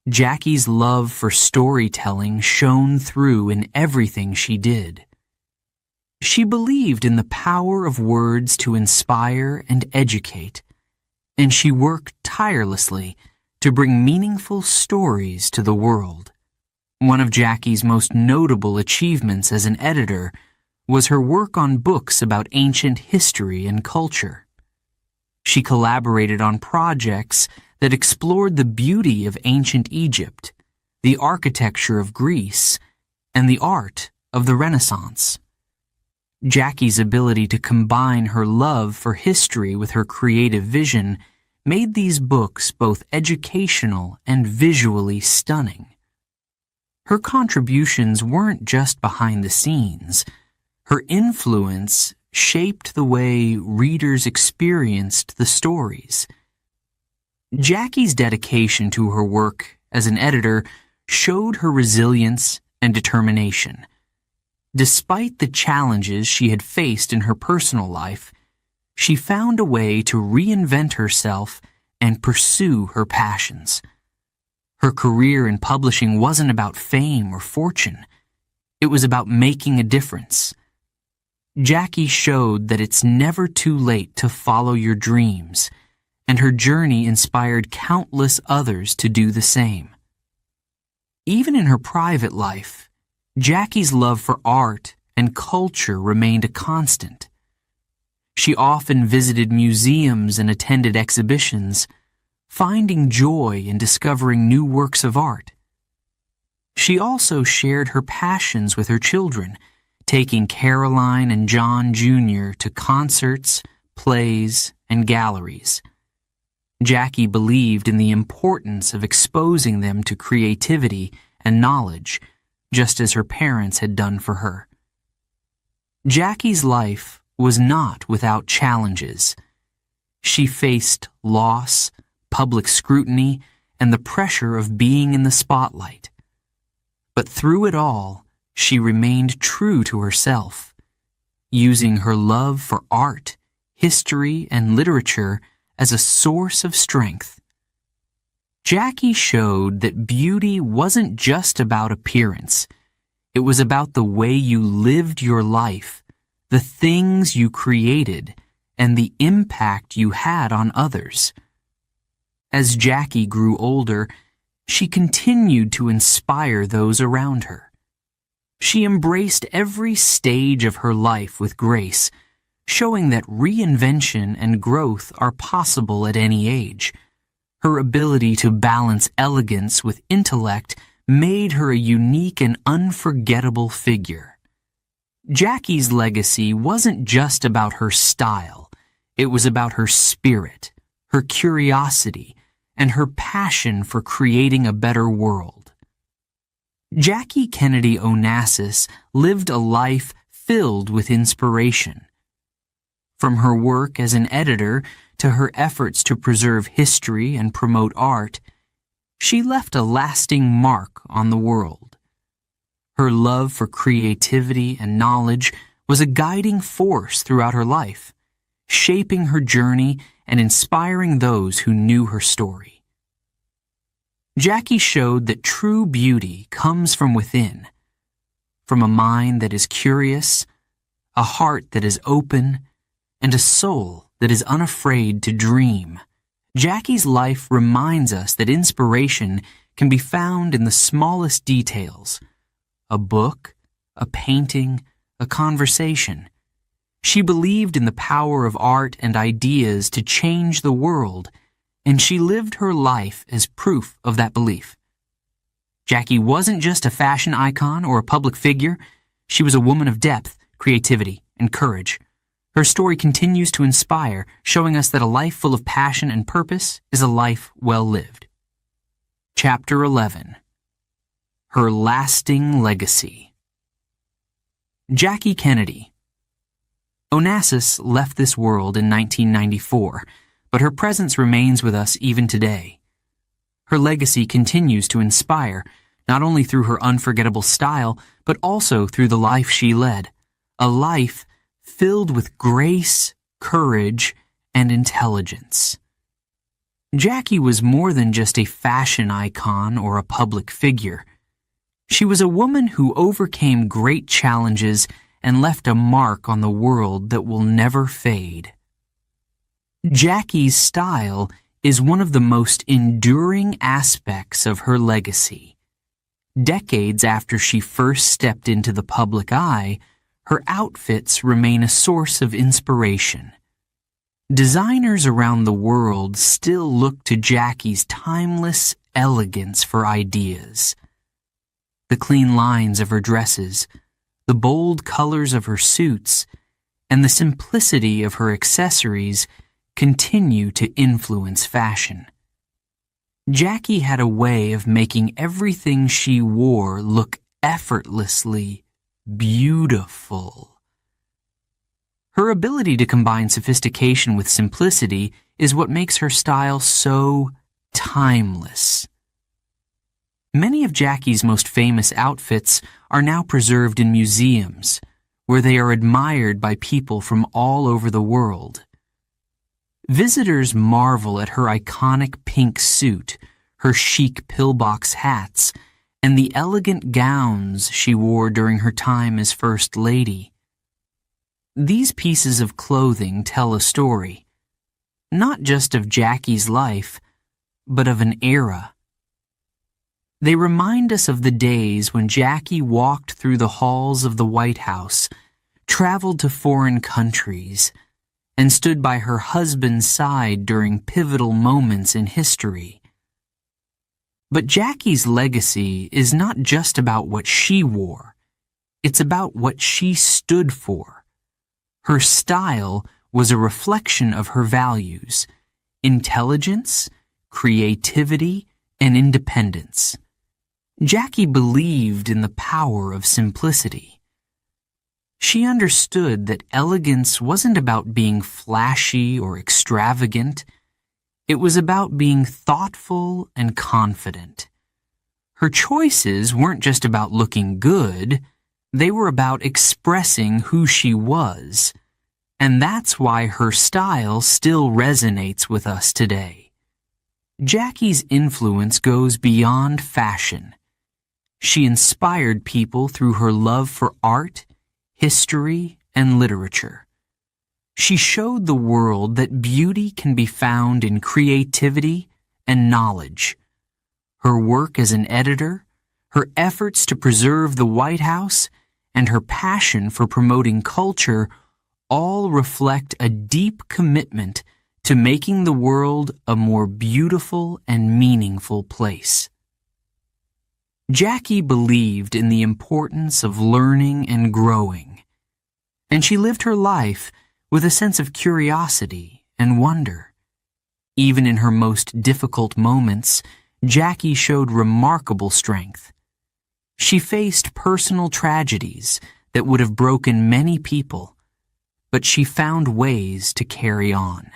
Jackie's love for storytelling shone through in everything she did. She believed in the power of words to inspire and educate, and she worked tirelessly to bring meaningful stories to the world. One of Jackie's most notable achievements as an editor was her work on books about ancient history and culture. She collaborated on projects that explored the beauty of ancient Egypt, the architecture of Greece, and the art of the Renaissance. Jackie's ability to combine her love for history with her creative vision made these books both educational and visually stunning. Her contributions weren't just behind the scenes. Her influence shaped the way readers experienced the stories. Jackie's dedication to her work as an editor showed her resilience and determination. Despite the challenges she had faced in her personal life, she found a way to reinvent herself and pursue her passions. Her career in publishing wasn't about fame or fortune. It was about making a difference. Jackie showed that it's never too late to follow your dreams, and her journey inspired countless others to do the same. Even in her private life, Jackie's love for art and culture remained a constant. She often visited museums and attended exhibitions, finding joy in discovering new works of art. She also shared her passions with her children, taking Caroline and John Jr. to concerts, plays, and galleries. Jackie believed in the importance of exposing them to creativity and knowledge, just as her parents had done for her. Jackie's life was not without challenges. She faced loss, public scrutiny, and the pressure of being in the spotlight. But through it all, she remained true to herself, using her love for art, history, and literature as a source of strength. Jackie showed that beauty wasn't just about appearance. It was about the way you lived your life, the things you created, and the impact you had on others. As Jackie grew older, she continued to inspire those around her. She embraced every stage of her life with grace, showing that reinvention and growth are possible at any age. Her ability to balance elegance with intellect made her a unique and unforgettable figure. Jackie's legacy wasn't just about her style. It was about her spirit, her curiosity, and her passion for creating a better world. Jackie Kennedy Onassis lived a life filled with inspiration. From her work as an editor to her efforts to preserve history and promote art, she left a lasting mark on the world. Her love for creativity and knowledge was a guiding force throughout her life, shaping her journey and inspiring those who knew her story. Jackie showed that true beauty comes from within, from a mind that is curious, a heart that is open, and a soul that is unafraid to dream. Jackie's life reminds us that inspiration can be found in the smallest details: a book, a painting, a conversation. She believed in the power of art and ideas to change the world, and she lived her life as proof of that belief. Jackie wasn't just a fashion icon or a public figure. She was a woman of depth, creativity, and courage. Her story continues to inspire, showing us that a life full of passion and purpose is a life well lived. Chapter 11. Her Lasting Legacy. Jackie Kennedy. Onassis left this world in 1994, but her presence remains with us even today. Her legacy continues to inspire, not only through her unforgettable style, but also through the life she led, a life filled with grace, courage, and intelligence. Jackie was more than just a fashion icon or a public figure. She was a woman who overcame great challenges and left a mark on the world that will never fade. Jackie's style is one of the most enduring aspects of her legacy. Decades after she first stepped into the public eye, her outfits remain a source of inspiration. Designers around the world still look to Jackie's timeless elegance for ideas. The clean lines of her dresses, the bold colors of her suits, and the simplicity of her accessories continue to influence fashion. Jackie had a way of making everything she wore look effortlessly beautiful. Her ability to combine sophistication with simplicity is what makes her style so timeless. Many of Jackie's most famous outfits are now preserved in museums, where they are admired by people from all over the world. Visitors marvel at her iconic pink suit, her chic pillbox hats, and the elegant gowns she wore during her time as First Lady. These pieces of clothing tell a story, not just of Jackie's life, but of an era. They remind us of the days when Jackie walked through the halls of the White House, traveled to foreign countries, and stood by her husband's side during pivotal moments in history. But Jackie's legacy is not just about what she wore. It's about what she stood for. Her style was a reflection of her values: intelligence, creativity, and independence. Jackie believed in the power of simplicity. She understood that elegance wasn't about being flashy or extravagant. It was about being thoughtful and confident. Her choices weren't just about looking good. They were about expressing who she was. And that's why her style still resonates with us today. Jackie's influence goes beyond fashion. She inspired people through her love for art, history, and literature. She showed the world that beauty can be found in creativity and knowledge. Her work as an editor, her efforts to preserve the White House, and her passion for promoting culture all reflect a deep commitment to making the world a more beautiful and meaningful place. Jackie believed in the importance of learning and growing, and she lived her life with a sense of curiosity and wonder. Even in her most difficult moments, Jackie showed remarkable strength. She faced personal tragedies that would have broken many people, but she found ways to carry on.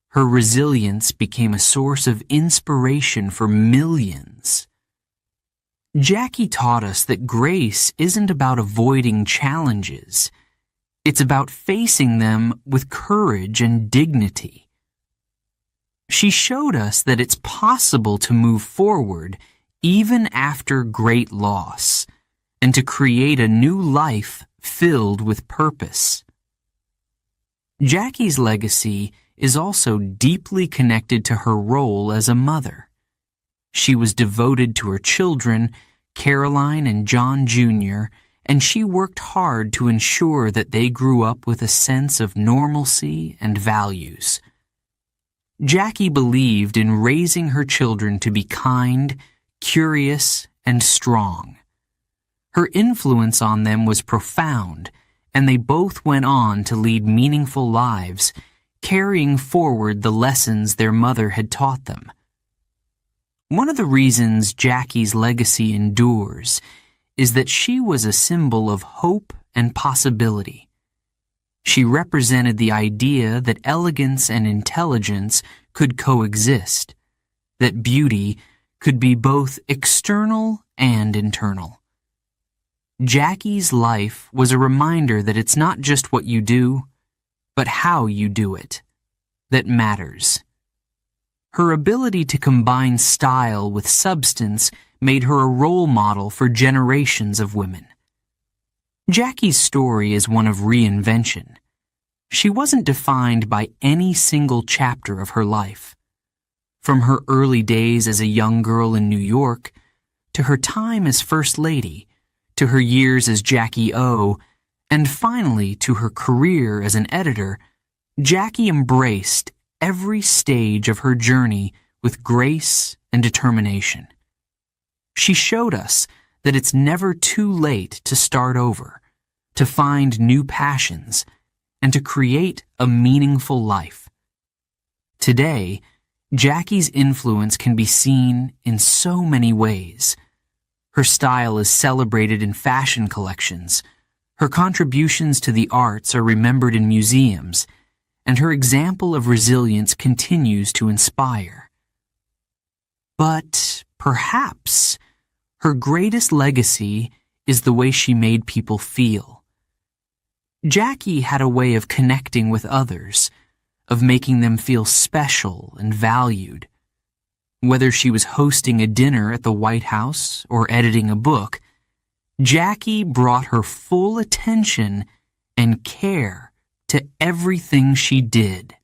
Her resilience became a source of inspiration for millions. Jackie taught us that grace isn't about avoiding challenges. It's about facing them with courage and dignity. She showed us that it's possible to move forward even after great loss, and to create a new life filled with purpose. Jackie's legacy is also deeply connected to her role as a mother. She was devoted to her children, Caroline and John Jr., and she worked hard to ensure that they grew up with a sense of normalcy and values. Jackie believed in raising her children to be kind, curious, and strong. Her influence on them was profound, and they both went on to lead meaningful lives, carrying forward the lessons their mother had taught them. One of the reasons Jackie's legacy endures is that she was a symbol of hope and possibility. She represented the idea that elegance and intelligence could coexist, that beauty could be both external and internal. Jackie's life was a reminder that it's not just what you do, but how you do it, that matters. Her ability to combine style with substance made her a role model for generations of women. Jackie's story is one of reinvention. She wasn't defined by any single chapter of her life. From her early days as a young girl in New York, to her time as First Lady, to her years as Jackie O, and finally to her career as an editor, Jackie embraced every stage of her journey with grace and determination. She showed us that it's never too late to start over, to find new passions, and to create a meaningful life. Today, Jackie's influence can be seen in so many ways. Her style is celebrated in fashion collections. Her contributions to the arts are remembered in museums, and her example of resilience continues to inspire. But perhaps her greatest legacy is the way she made people feel. Jackie had a way of connecting with others, of making them feel special and valued. Whether she was hosting a dinner at the White House or editing a book, Jackie brought her full attention and care to everything she did.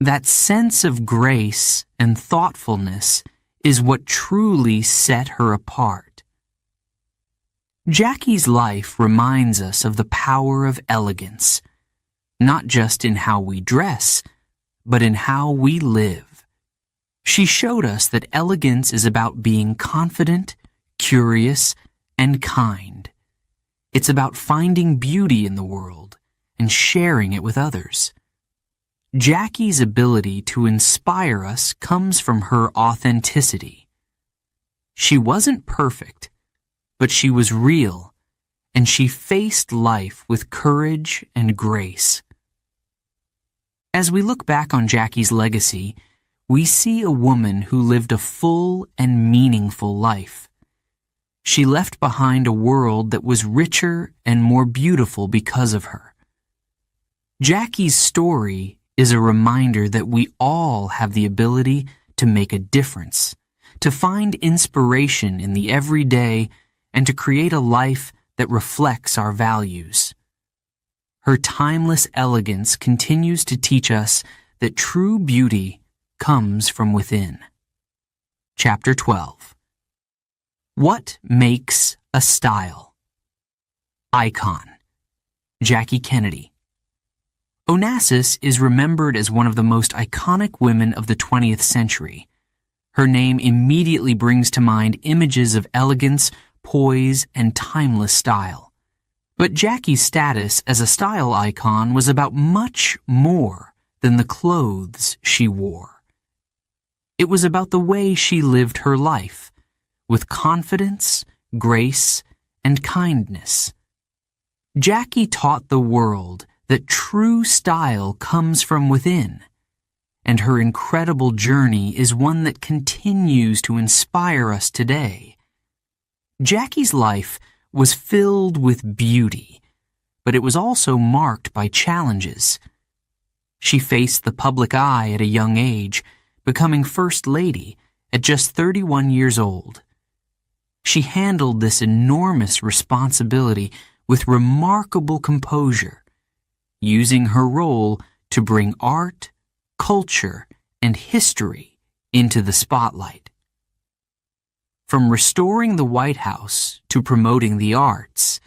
That sense of grace and thoughtfulness is what truly set her apart. Jackie's life reminds us of the power of elegance, not just in how we dress, but in how we live. She showed us that elegance is about being confident, curious, and kind. It's about finding beauty in the world and sharing it with others. Jackie's ability to inspire us comes from her authenticity. She wasn't perfect, but she was real, and she faced life with courage and grace. As we look back on Jackie's legacy, we see a woman who lived a full and meaningful life. She left behind a world that was richer and more beautiful because of her. Jackie's story is a reminder that we all have the ability to make a difference, to find inspiration in the everyday, and to create a life that reflects our values. Her timeless elegance continues to teach us that true beauty comes from within. Chapter 12. What makes a style? Icon. Jackie Kennedy. Onassis is remembered as one of the most iconic women of the 20th century. Her name immediately brings to mind images of elegance, poise, and timeless style. But Jackie's status as a style icon was about much more than the clothes she wore. It was about the way she lived her life, with confidence, grace, and kindness. Jackie taught the world that true style comes from within, and her incredible journey is one that continues to inspire us today. Jackie's life was filled with beauty, but it was also marked by challenges. She faced the public eye at a young age, becoming First Lady at just 31 years old. She handled this enormous responsibility with remarkable composure, using her role to bring art, culture, and history into the spotlight. From restoring the White House to promoting the arts,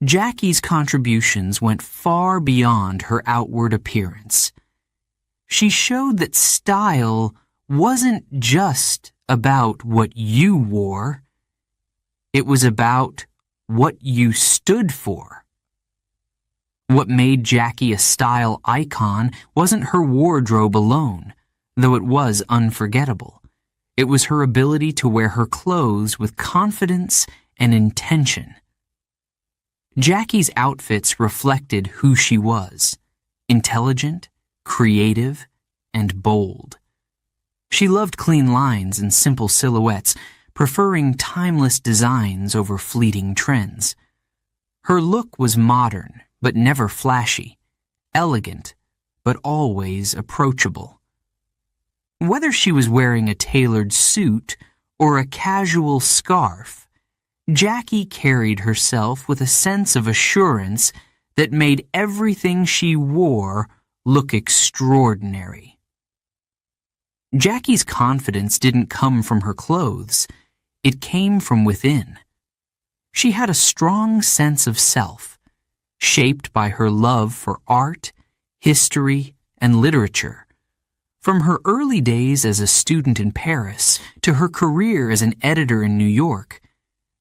Jackie's contributions went far beyond her outward appearance. She showed that style wasn't just about what you wore, it was about what you stood for. What made Jackie a style icon wasn't her wardrobe alone, though it was unforgettable. It was her ability to wear her clothes with confidence and intention. Jackie's outfits reflected who she was: intelligent, creative, and bold. She loved clean lines and simple silhouettes, preferring timeless designs over fleeting trends. Her look was modern, but never flashy, elegant, but always approachable. Whether she was wearing a tailored suit or a casual scarf, Jackie carried herself with a sense of assurance that made everything she wore look extraordinary. Jackie's confidence didn't come from her clothes, it came from within. She had a strong sense of self, shaped by her love for art, history, and literature. From her early days as a student in Paris to her career as an editor in New York,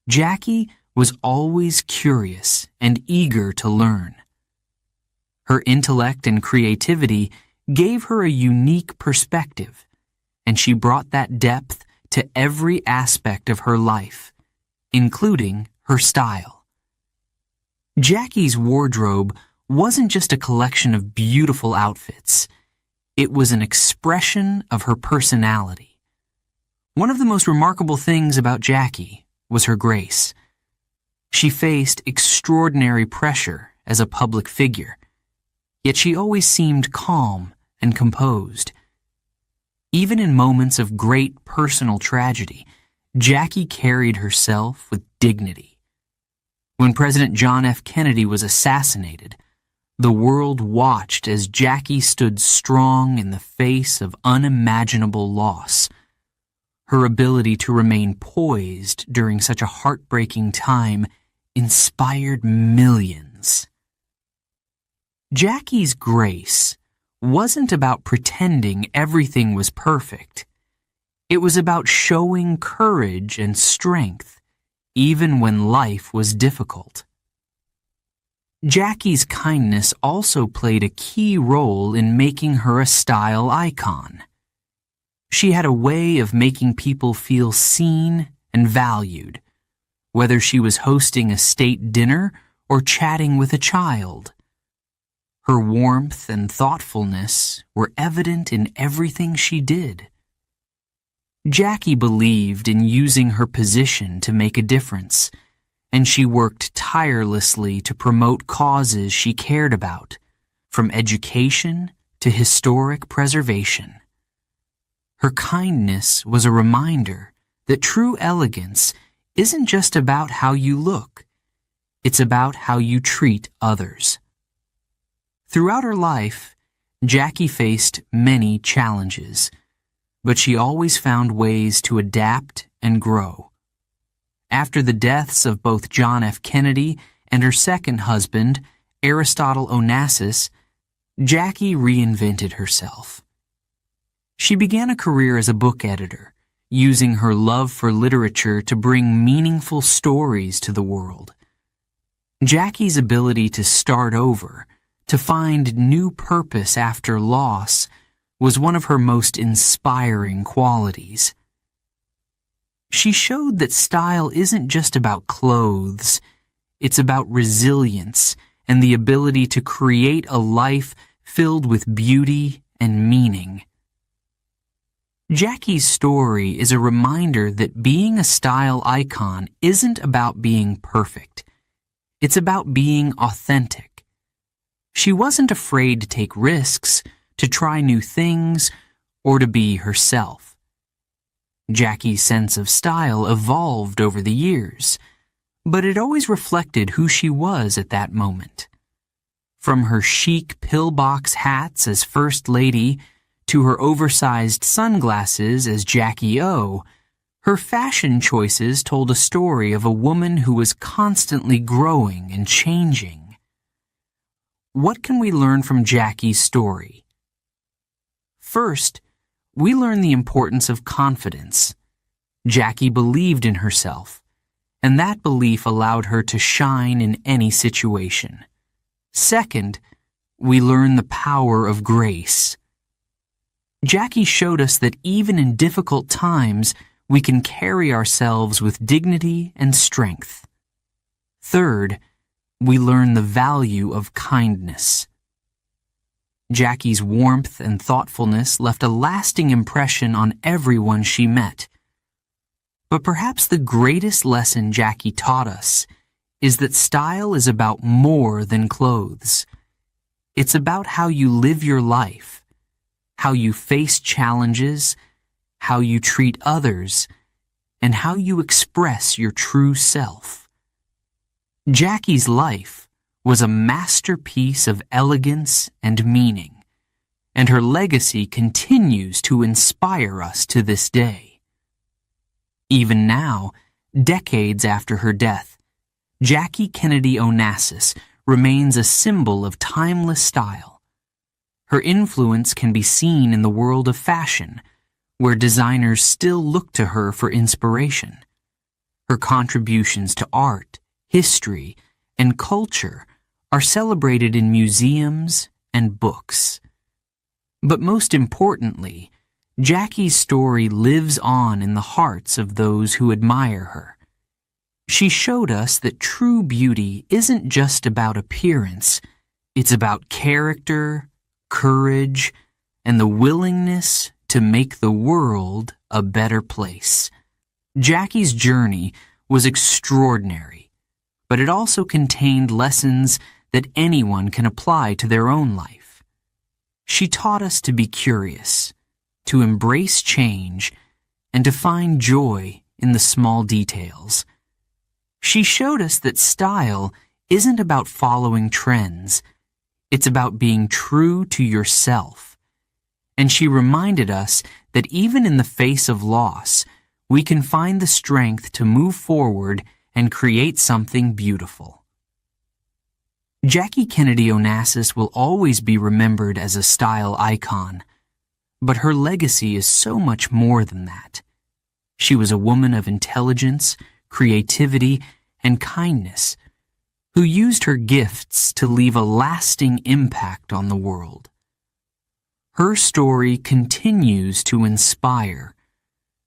Jackie was always curious and eager to learn. Her intellect and creativity gave her a unique perspective, and she brought that depth to every aspect of her life, including her style. Jackie's wardrobe wasn't just a collection of beautiful outfits. It was an expression of her personality. One of the most remarkable things about Jackie was her grace. She faced extraordinary pressure as a public figure, yet she always seemed calm and composed. Even in moments of great personal tragedy, Jackie carried herself with dignity. When President John F. Kennedy was assassinated, the world watched as Jackie stood strong in the face of unimaginable loss. Her ability to remain poised during such a heartbreaking time inspired millions. Jackie's grace wasn't about pretending everything was perfect. It was about showing courage and strength, even when life was difficult. Jackie's kindness also played a key role in making her a style icon. She had a way of making people feel seen and valued, whether she was hosting a state dinner or chatting with a child. Her warmth and thoughtfulness were evident in everything she did. Jackie believed in using her position to make a difference, and she worked tirelessly to promote causes she cared about, from education to historic preservation. Her kindness was a reminder that true elegance isn't just about how you look, it's about how you treat others. Throughout her life, Jackie faced many challenges, but she always found ways to adapt and grow. After the deaths of both John F. Kennedy and her second husband, Aristotle Onassis, Jackie reinvented herself. She began a career as a book editor, using her love for literature to bring meaningful stories to the world. Jackie's ability to start over, to find new purpose after loss, was one of her most inspiring qualities. She showed that style isn't just about clothes, it's about resilience and the ability to create a life filled with beauty and meaning. Jackie's story is a reminder that being a style icon isn't about being perfect. It's about being authentic. She wasn't afraid to take risks, to try new things, or to be herself. Jackie's sense of style evolved over the years, but it always reflected who she was at that moment. From her chic pillbox hats as First Lady to her oversized sunglasses as Jackie O, her fashion choices told a story of a woman who was constantly growing and changing. What can we learn from Jackie's story? First, we learn the importance of confidence. Jackie believed in herself, and that belief allowed her to shine in any situation. Second, we learn the power of grace. Jackie showed us that even in difficult times, we can carry ourselves with dignity and strength. Third, we learn the value of kindness. Jackie's warmth and thoughtfulness left a lasting impression on everyone she met. But perhaps the greatest lesson Jackie taught us is that style is about more than clothes. It's about how you live your life, how you face challenges, how you treat others, and how you express your true self. Jackie's life was a masterpiece of elegance and meaning, and her legacy continues to inspire us to this day. Even now, decades after her death, Jackie Kennedy Onassis remains a symbol of timeless style. Her influence can be seen in the world of fashion, where designers still look to her for inspiration. Her contributions to art, history, and culture are celebrated in museums and books. But most importantly, Jackie's story lives on in the hearts of those who admire her. She showed us that true beauty isn't just about appearance. It's about character, courage, and the willingness to make the world a better place. Jackie's journey was extraordinary, but it also contained lessons that anyone can apply to their own life. She taught us to be curious, to embrace change, and to find joy in the small details. She showed us that style isn't about following trends. It's about being true to yourself. And she reminded us that even in the face of loss, we can find the strength to move forward and create something beautiful. Jackie Kennedy Onassis will always be remembered as a style icon, but her legacy is so much more than that. She was a woman of intelligence, creativity, and kindness, who used her gifts to leave a lasting impact on the world. Her story continues to inspire,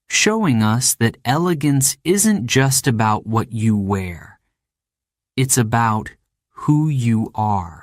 showing us that elegance isn't just about what you wear. It's about who you are.